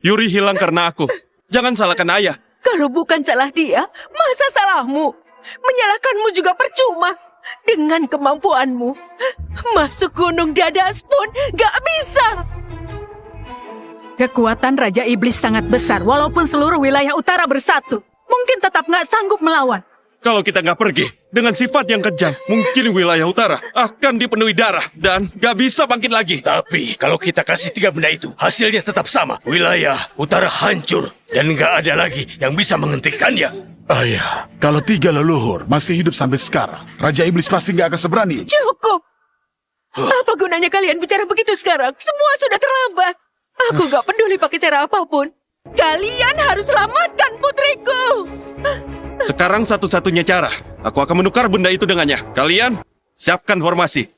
Yuri hilang karena aku. Jangan salahkan ayah. Kalau bukan salah dia, masa salahmu? Menyalahkanmu juga percuma. Dengan kemampuanmu, masuk gunung Dadas pun gak bisa. Kekuatan Raja Iblis sangat besar. Walaupun seluruh wilayah utara bersatu, mungkin tetap gak sanggup melawan. Kalau kita nggak pergi, dengan sifat yang kejam, mungkin wilayah utara akan dipenuhi darah dan nggak bisa bangkit lagi. Tapi kalau kita kasih 3 benda itu, hasilnya tetap sama. Wilayah utara hancur dan nggak ada lagi yang bisa menghentikannya. Ayah, kalau 3 leluhur masih hidup sampai sekarang, Raja Iblis pasti nggak akan seberani. Cukup. Apa gunanya kalian bicara begitu sekarang? Semua sudah terlambat. Aku gak peduli pakai cara apapun. Kalian harus selamatkan putriku. Sekarang satu-satunya cara, aku akan menukar benda itu dengannya. Kalian, siapkan formasi.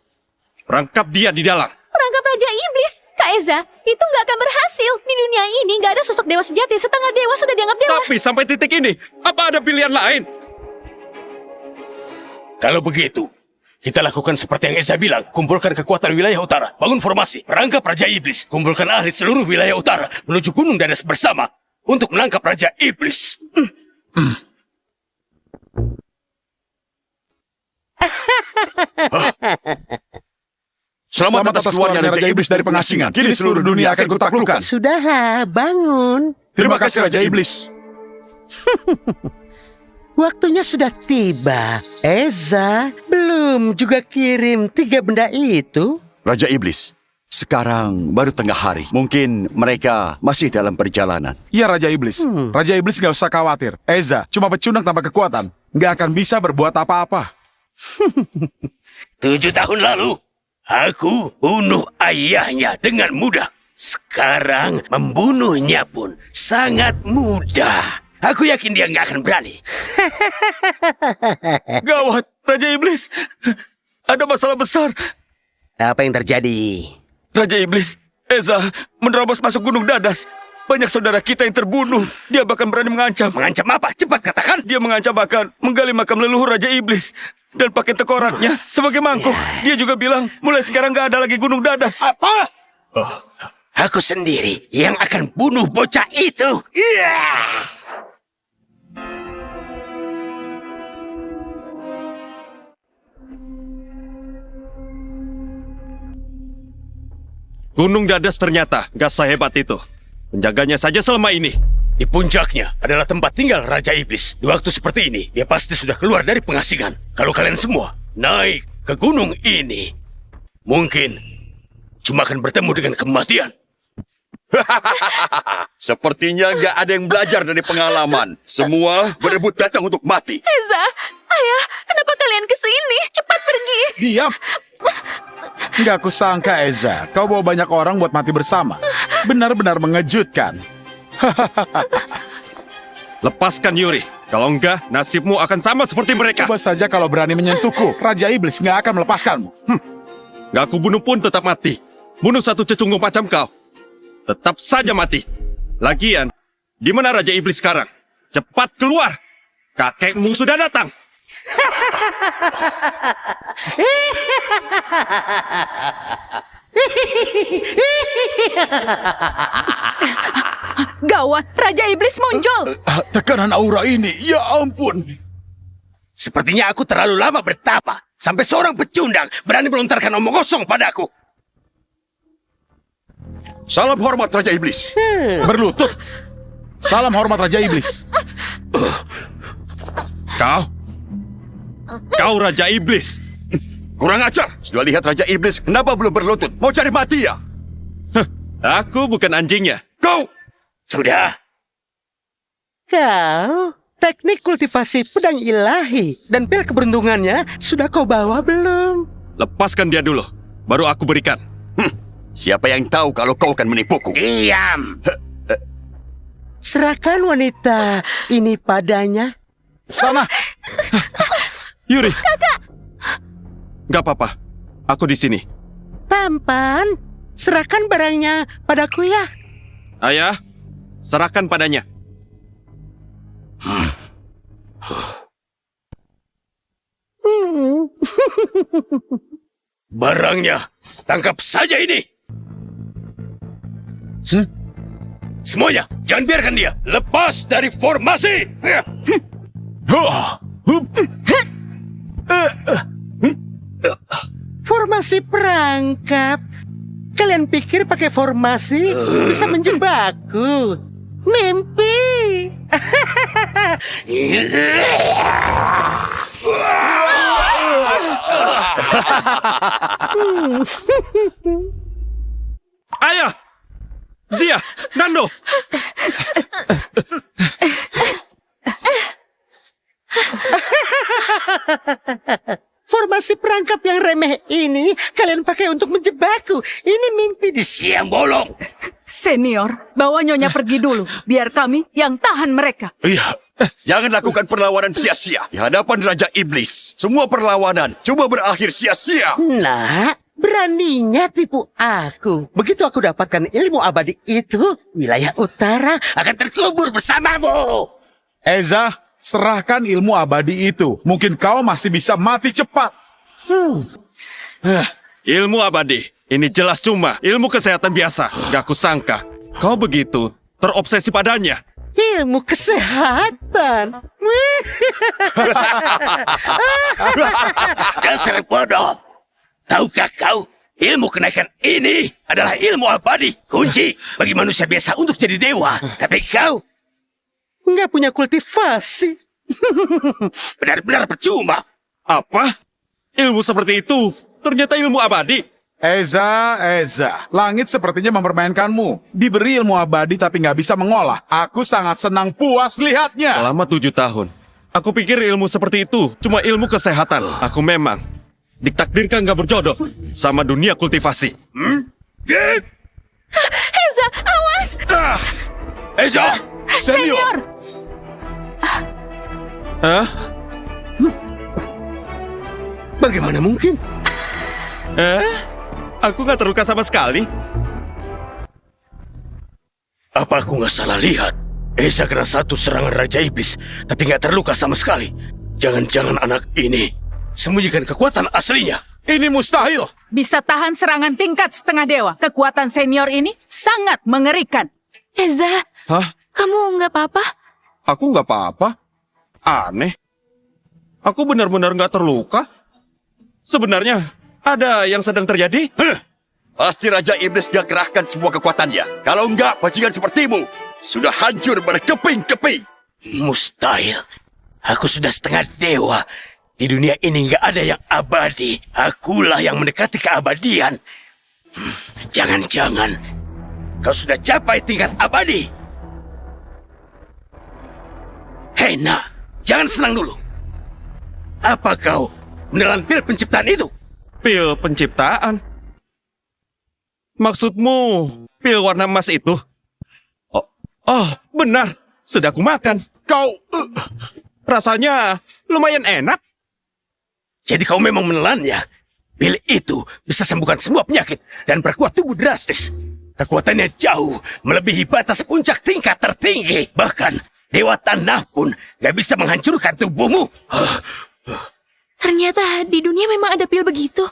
Rangkap dia di dalam. Perangkap Raja Iblis? Kak Eza, itu nggak akan berhasil. Di dunia ini nggak ada sosok dewa sejati. Setengah dewa sudah dianggap dewa. Tapi sampai titik ini, apa ada pilihan lain? Kalau begitu, kita lakukan seperti yang Eza bilang. Kumpulkan kekuatan wilayah utara. Bangun formasi. Rangkap Raja Iblis. Kumpulkan ahli seluruh wilayah utara. Menuju Gunung Dadas bersama. Untuk menangkap Raja Iblis. Selamat atas keluarnya Raja Iblis dari pengasingan. Kini seluruh dunia akan kutaklukkan. Sudahlah, bangun. Terima kasih Raja Iblis. Waktunya sudah tiba. Eza belum juga kirim 3 benda itu. Raja Iblis, sekarang baru tengah hari. Mungkin mereka masih dalam perjalanan. Ya Raja Iblis. Raja Iblis gak usah khawatir. Eza cuma pecundang tanpa kekuatan. Gak akan bisa berbuat apa-apa. 7 tahun lalu, aku bunuh ayahnya dengan mudah. Sekarang membunuhnya pun sangat mudah. Aku yakin dia nggak akan berani. Gawat, Raja Iblis. Ada masalah besar. Apa yang terjadi? Raja Iblis, Eza menerobos masuk Gunung Dadas. Banyak saudara kita yang terbunuh. Dia bahkan berani mengancam. Mengancam apa? Cepat katakan. Dia mengancam akan menggali makam leluhur Raja Iblis. Dan pakai tekoraknya sebagai mangkuk. Dia juga bilang, mulai sekarang gak ada lagi Gunung Dadas. Apa? Aku sendiri yang akan bunuh bocah itu. Gunung Dadas ternyata gak sehebat itu. Penjaganya saja selama ini. Di puncaknya adalah tempat tinggal Raja Iblis. Di waktu seperti ini, dia pasti sudah keluar dari pengasingan. Kalau kalian semua naik ke gunung ini, mungkin cuma akan bertemu dengan kematian. Sepertinya nggak ada yang belajar dari pengalaman. Semua berebut datang untuk mati. Eza, ayah, kenapa kalian kesini? Cepat pergi. Diam. Nggak kusangka Eza, kau bawa banyak orang buat mati bersama. Benar-benar mengejutkan. Lepaskan Yuri. Kalau enggak, nasibmu akan sama seperti mereka. Coba saja kalau berani menyentuhku, Raja Iblis nggak akan melepaskanmu. Gak aku bunuh pun tetap mati. Bunuh satu cecunggung macam kau, tetap saja mati. Lagian, di mana Raja Iblis sekarang? Cepat keluar. Kakekmu sudah datang. Gawat, Raja Iblis muncul. Tekanan aura ini, ya ampun. Sepertinya aku terlalu lama bertapa. Sampai seorang pecundang berani melontarkan omong kosong padaku. Salam hormat Raja Iblis. Berlutut. Salam hormat Raja Iblis. Kau Raja Iblis. Kurang ajar. Sudah lihat Raja Iblis, kenapa belum berlutut? Mau cari mati ya? Aku bukan anjingnya. Kau! Sudah. Kau, teknik kultivasi pedang ilahi dan pil keberuntungannya sudah kau bawa belum? Lepaskan dia dulu, baru aku berikan. Siapa yang tahu kalau kau akan menipuku? Diam. Serahkan wanita ini padanya. Sana. Yuri. Kakak. Gak apa-apa, aku di sini. Tampan, serahkan barangnya padaku ya. Ayah, serahkan padanya. Barangnya, tangkap saja ini. Semuanya, jangan biarkan dia lepas dari formasi. Formasi perangkap. Kalian pikir pakai formasi bisa menjebakku? Mimpi. Ayah! Zia! Nando! Formasi perangkap yang remeh ini kalian pakai untuk menjebakku. Ini mimpi di Siang bolong. Senior, bawa Nyonya pergi dulu. Biar kami yang tahan mereka. Iya. Jangan lakukan perlawanan sia-sia di hadapan Raja Iblis. Semua perlawanan coba berakhir sia-sia. Nak, Beraninya tipu aku. Begitu aku dapatkan ilmu abadi itu, wilayah utara akan terkubur bersamamu. Eza, serahkan ilmu abadi itu. Mungkin kau masih bisa mati cepat. Ilmu abadi. Ini jelas cuma ilmu kesehatan biasa. Gak kusangka kau begitu terobsesi padanya. Ilmu kesehatan. Dasar bodoh. Tahukah kau, ilmu kenaikan ini adalah ilmu abadi. Kunci bagi manusia biasa untuk jadi dewa. Tapi kau nggak punya kultivasi. Benar-benar percuma. Apa? Ilmu seperti itu ternyata ilmu abadi. Eza, langit sepertinya mempermainkanmu. Diberi ilmu abadi tapi nggak bisa mengolah. Aku sangat senang puas lihatnya. Selama 7 tahun, aku pikir ilmu seperti itu cuma ilmu kesehatan. Aku memang ditakdirkan gak berjodoh sama dunia kultivasi. Eza, awas! Eza! Senior! Hah? Bagaimana mungkin? Aku gak terluka sama sekali. Apa aku nggak salah lihat? Eza kena satu serangan Raja Iblis, tapi nggak terluka sama sekali. Jangan-jangan anak ini sembunyikan kekuatan aslinya. Ini mustahil. Bisa tahan serangan tingkat setengah dewa. Kekuatan senior ini sangat mengerikan. Eza, Hah? kamu nggak apa-apa? Aku gak apa-apa. Aneh. Aku benar-benar gak terluka. Sebenarnya ada yang sedang terjadi? Pasti Raja Iblis gak kerahkan semua kekuatannya. Kalau enggak, bajingan sepertimu sudah hancur berkeping-keping. Mustahil. Aku sudah setengah dewa. Di dunia ini nggak ada yang abadi. Akulah yang mendekati keabadian. Jangan-jangan kau sudah capai tingkat abadi. Hei nak, jangan senang dulu. Apa kau menelan pil penciptaan itu? Pil penciptaan? Maksudmu pil warna emas itu? Oh, benar. Sudah aku makan. Kau... Rasanya lumayan enak. Jadi kau memang menelannya. Pil itu bisa sembuhkan semua penyakit dan perkuat tubuh drastis. Kekuatannya jauh melebihi batas puncak tingkat tertinggi. Bahkan Dewa Tanah pun gak bisa menghancurkan tubuhmu. Ternyata di dunia memang ada pil begitu.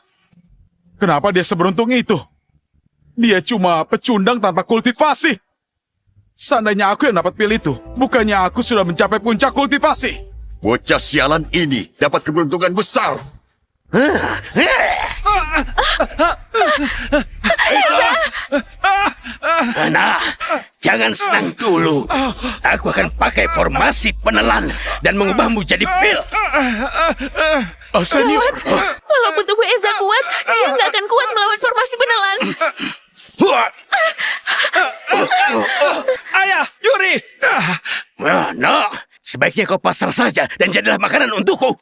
Kenapa dia seberuntung itu? Dia cuma pecundang tanpa kultivasi. Seandainya aku yang dapat pil itu, bukannya aku sudah mencapai puncak kultivasi. Bocah sialan ini dapat keberuntungan besar. Nah, jangan senang dulu. Aku akan pakai formasi penelan dan mengubahmu jadi pil. Senior, Walaupun tubuh Eza kuat, dia nggak akan kuat melawan formasi penelan. Ayah, Yuri! Nah, sebaiknya kau pasrah saja dan jadilah makanan untukku.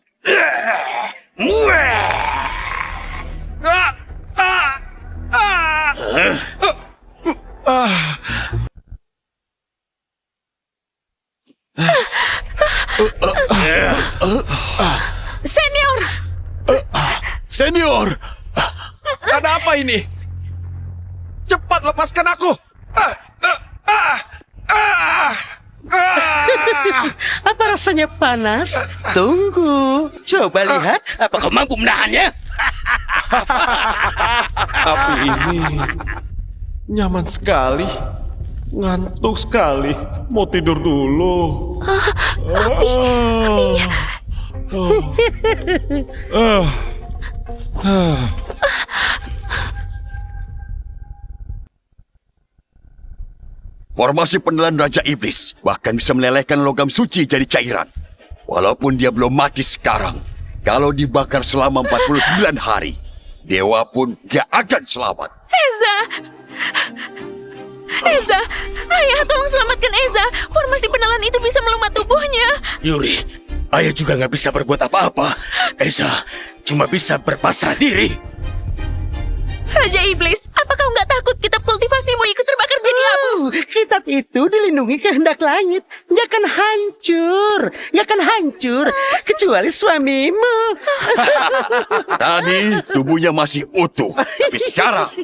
Senior! Senior, Ada apa ini? Cepat lepaskan aku! Apa rasanya panas? Tunggu, coba lihat. Apa kau mampu menahannya? Api ini nyaman sekali. Ngantuk sekali. Mau tidur dulu. Apinya. Formasi penelan Raja Iblis bahkan bisa melelehkan logam suci jadi cairan. Walaupun dia belum mati sekarang, kalau dibakar selama 49 hari, dewa pun gak akan selamat. Eza! Eza! Ayah, tolong selamatkan Eza! Formasi penelan itu bisa melumat tubuhnya. Yuri, ayah juga nggak bisa berbuat apa-apa. Eza cuma bisa berpasrah diri. Raja Iblis, apa kau nggak takut kitab kultivasimu ikut terbakar jadi abu? Kitab itu dilindungi kehendak langit. Nggak akan hancur. Nggak akan hancur. Kecuali suamimu. Tadi tubuhnya masih utuh. Tapi sekarang,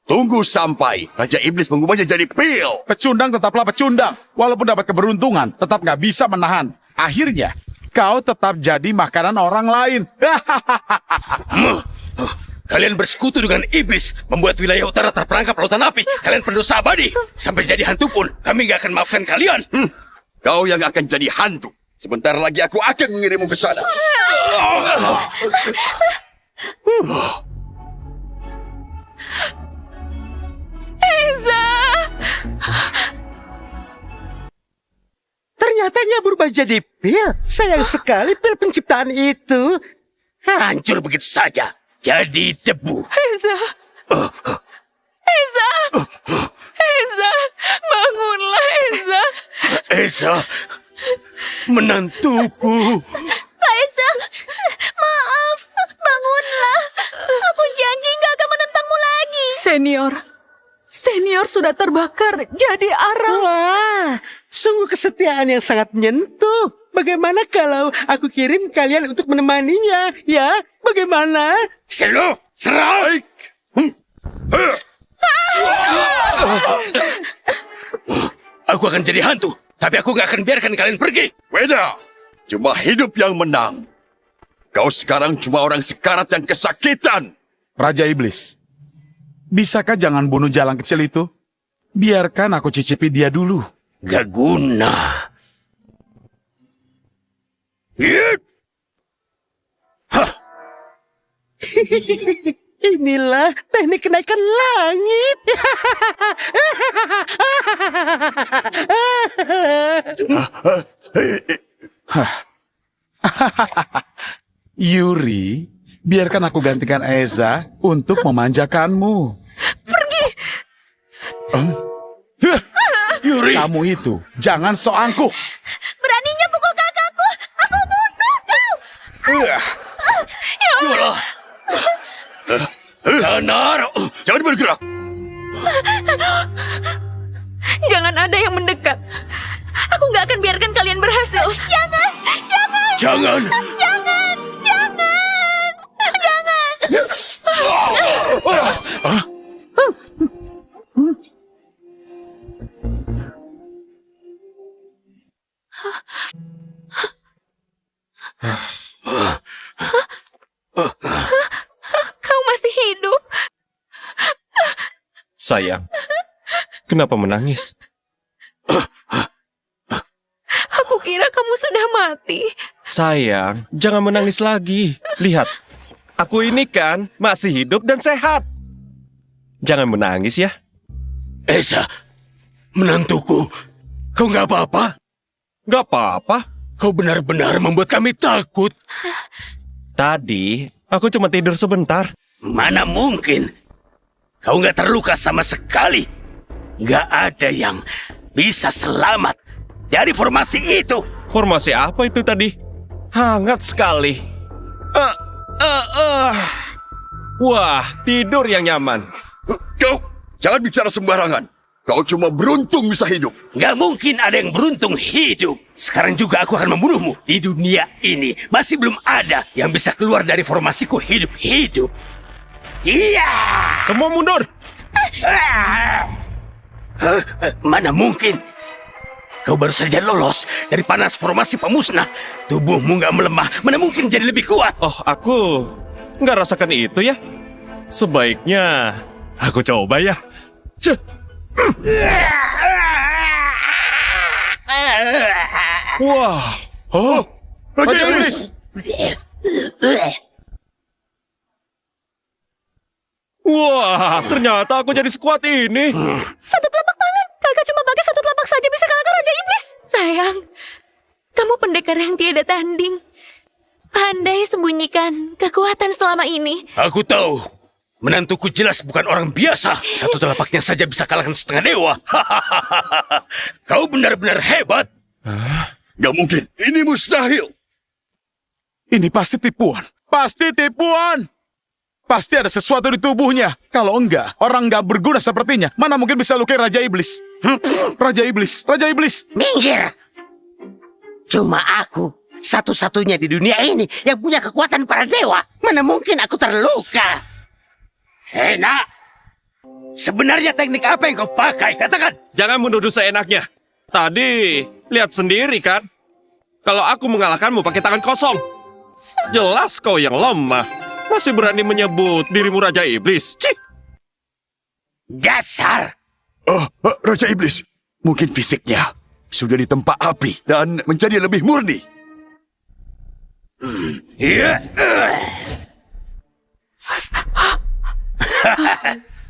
tunggu sampai Raja Iblis mengubahnya jadi pil. Pecundang tetaplah pecundang. Walaupun dapat keberuntungan, tetap nggak bisa menahan. Akhirnya, kau tetap jadi makanan orang lain. Kalian bersekutu dengan iblis, membuat wilayah utara terperangkap lautan api. Kalian pendosa abadi. Sampai jadi hantu pun, kami gak akan maafkan kalian. Kau yang akan jadi hantu. Sebentar lagi aku akan mengirimmu ke sana. Eza! Ternyata dia berubah jadi pil. Sayang sekali pil penciptaan itu. Hancur begitu saja. Jadi debu. Eza! Eza! Eza! Bangunlah, Eza! Eza, menantuku. Kak Eza, maaf, bangunlah. Aku janji gak akan menentangmu lagi. Senior sudah terbakar jadi arang. Wah, sungguh kesetiaan yang sangat menyentuh. Bagaimana kalau aku kirim kalian untuk menemaninya, ya? Bagaimana? Seno, serang! Aku akan jadi hantu, tapi aku gak akan biarkan kalian pergi. Beda. Cuma hidup yang menang. Kau sekarang cuma orang sekarat yang kesakitan. Raja Iblis, bisakah jangan bunuh jalang kecil itu? Biarkan aku cicipi dia dulu. Gak guna. Inilah teknik kenaikan langit. Yuri, biarkan aku gantikan Eza untuk memanjakanmu. Pergi! Yuri, kamu itu jangan sok angkuh. Beraninya pukul kakakku, aku bunuh kau. Yolah. Danar. Jangan bergerak. Jangan ada yang mendekat. Aku nggak akan biarkan kalian berhasil. Jangan, jangan, Jangan. jangan, jangan, jangan. Kau masih hidup. Sayang, kenapa menangis? Aku kira kamu sudah mati. Sayang, jangan menangis lagi. Lihat, aku ini kan masih hidup dan sehat. Jangan menangis ya. Eza, menantuku. Kau gak apa-apa? Gak apa-apa. Kau benar-benar membuat kami takut. Tadi, aku cuma tidur sebentar. Mana mungkin? Kau gak terluka sama sekali. Gak ada yang bisa selamat dari formasi itu. Formasi apa itu tadi? Hangat sekali. Wah, tidur yang nyaman. Kau jangan bicara sembarangan. Kau cuma beruntung bisa hidup. Gak mungkin ada yang beruntung hidup. Sekarang juga aku akan membunuhmu. Di dunia ini masih belum ada yang bisa keluar dari formasiku hidup-hidup. Iya! Semua mundur. Mana mungkin? Kau baru saja lolos dari panas formasi pemusnah. Tubuhmu gak melemah. Mana mungkin jadi lebih kuat? Oh, aku nggak rasakan itu ya. Sebaiknya aku coba ya. Ceh. Wah, Oh, Raja Iblis. wah, ternyata aku jadi sekuat ini. Satu telapak tangan, kakak cuma pakai satu telapak saja bisa kalahkan Raja Iblis. Sayang, kamu pendekar yang tiada tanding. Pandai sembunyikan kekuatan selama ini. Aku tahu. Menantuku jelas bukan orang biasa. Satu telapaknya saja bisa kalahkan setengah dewa. Kau benar-benar hebat. Gak mungkin. Ini mustahil. Ini pasti tipuan. Pasti tipuan. Pasti ada sesuatu di tubuhnya. Kalau enggak, orang nggak berguna sepertinya. Mana mungkin bisa lukai Raja Iblis? Raja Iblis, Raja Iblis. Minggir! Cuma aku, satu-satunya di dunia ini yang punya kekuatan para dewa. Mana mungkin aku terluka? Hei nak, sebenarnya teknik apa yang kau pakai? Katakan. Jangan menuduh seenaknya. Tadi, lihat sendiri kan? Kalau aku mengalahkanmu pakai tangan kosong. Jelas kau yang lemah. Masih berani menyebut dirimu Raja Iblis. Cih! Dasar! Raja Iblis, mungkin fisiknya sudah ditempa api dan menjadi lebih murni.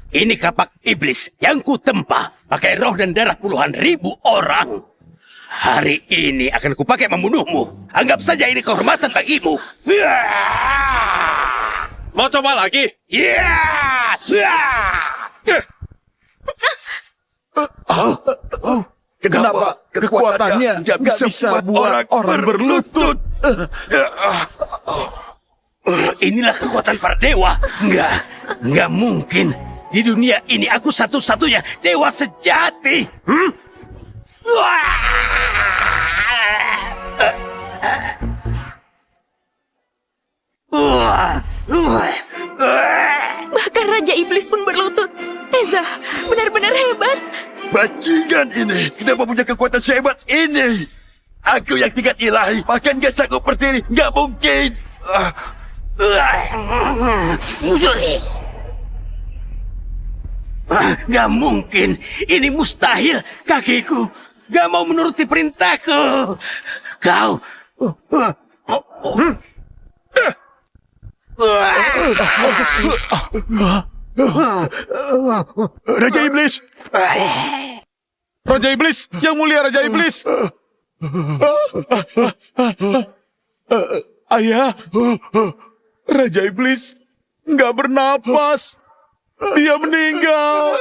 Ini kapak iblis yang kutempa pakai roh dan darah puluhan ribu orang. Hari ini akan kupakai membunuhmu. Anggap saja ini kehormatan bagimu. Mau coba lagi? Kenapa kekuatannya nggak bisa buat orang berlutut? Inilah kekuatan para dewa. Enggak mungkin. Di dunia ini aku satu-satunya dewa sejati. Bahkan Raja Iblis pun berlutut. Eza, benar-benar hebat. Bajingan ini, kenapa punya kekuatan sehebat ini? Aku yang tingkat ilahi, bahkan gak sanggup berdiri, gak mungkin. Gak mungkin. Ini mustahil. Kakiku gak mau menuruti perintahku. Kau... Raja Iblis, Raja Iblis, yang mulia Raja Iblis. Ayah, Raja Iblis nggak bernapas. Dia meninggal.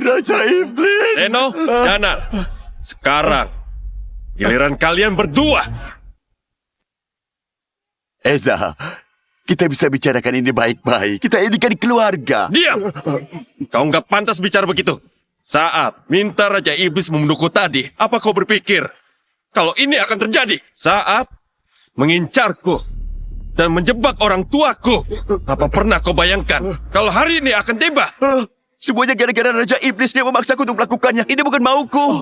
Raja Iblis. Seno, Danar. Sekarang, giliran kalian berdua. Eza, kita bisa bicarakan ini baik-baik. Kita ini kan keluarga. Diam! Kau nggak pantas bicara begitu. Saat minta Raja Iblis membunuhku tadi, apa kau berpikir kalau ini akan terjadi? Saat mengincarku dan menjebak orang tuaku, apa pernah kau bayangkan kalau hari ini akan tiba? Semuanya gara-gara Raja Iblis, dia memaksaku untuk melakukannya. Ini bukan mauku.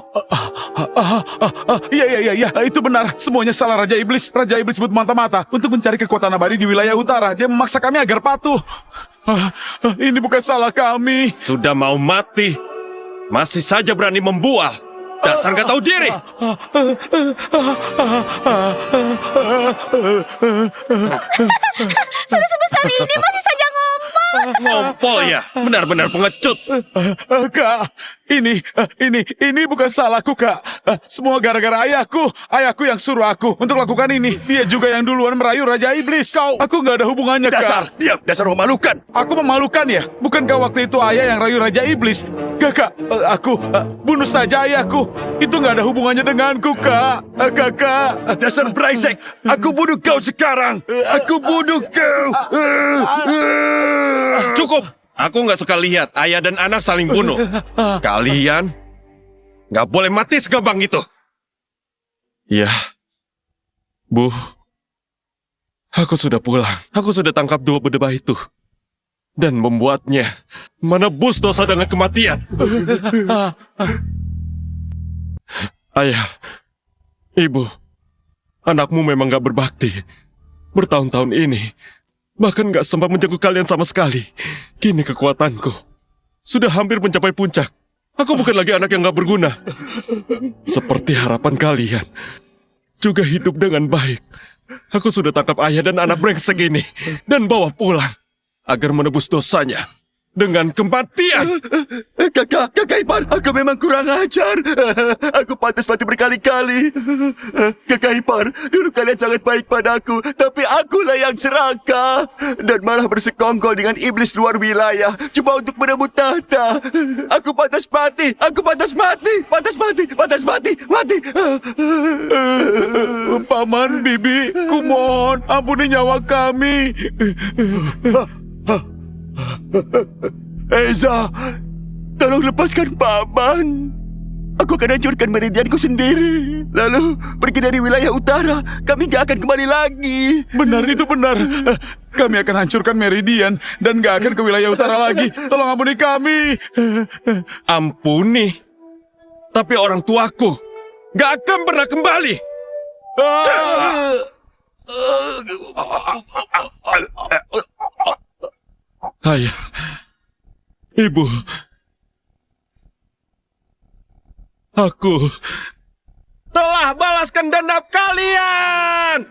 Iya, itu benar. Semuanya salah Raja Iblis. Raja Iblis butuh mata-mata untuk mencari kekuatan abadi di wilayah utara. Dia memaksa kami agar patuh. Ini bukan salah kami. Sudah mau mati, masih saja berani membual. Dasar nggak tahu diri. Sudah sebesar ini masih saja ngomong. Ngompol ya, benar-benar pengecut. Kak, ini bukan salahku, Kak. Semua gara-gara ayahku. Ayahku yang suruh aku untuk lakukan ini. Dia juga yang duluan merayu Raja Iblis. Aku nggak ada hubungannya, Kak. Diam, dasar memalukan. Aku memalukan ya? Bukankah waktu itu ayah yang rayu Raja Iblis? Kakak, aku bunuh saja ayahku. Itu nggak ada hubungannya denganku, Kak. Kakak. Dasar brengsek. Aku bunuh kau sekarang. Aku bunuh kau. Cukup. Aku nggak suka lihat ayah dan anak saling bunuh. Kalian nggak boleh mati segampang itu. Ya, Bu. Aku sudah pulang. Aku sudah tangkap dua berdebah itu. Dan membuatnya menebus dosa dengan kematian. Ayah, Ibu, anakmu memang gak berbakti. Bertahun-tahun ini, bahkan gak sempat menjenguk kalian sama sekali. Kini kekuatanku sudah hampir mencapai puncak. Aku bukan lagi anak yang gak berguna. Seperti harapan kalian, juga hidup dengan baik. Aku sudah tangkap ayah dan anak brengsek ini dan bawa pulang agar menebus dosanya. dengan kematian. Kakak ipar, aku memang kurang ajar. Aku pantas mati berkali-kali. Kakak ipar, dulu kalian sangat baik padaku, tapi akulah yang serakah dan malah bersekongkol dengan iblis luar wilayah cuma untuk merebut tahta. Aku pantas mati, mati. Paman, Bibi, kumohon ampuni nyawa kami. Eza, tolong lepaskan Paman. Aku akan hancurkan meridianku sendiri. Lalu pergi dari wilayah utara. Kami gak akan kembali lagi. Benar, itu benar. Kami akan hancurkan Meridian dan gak akan ke wilayah utara lagi. Tolong ampuni kami. Ampuni. Tapi orang tuaku gak akan pernah kembali. Ayah, Ibu, Aku telah balaskan dendam kalian.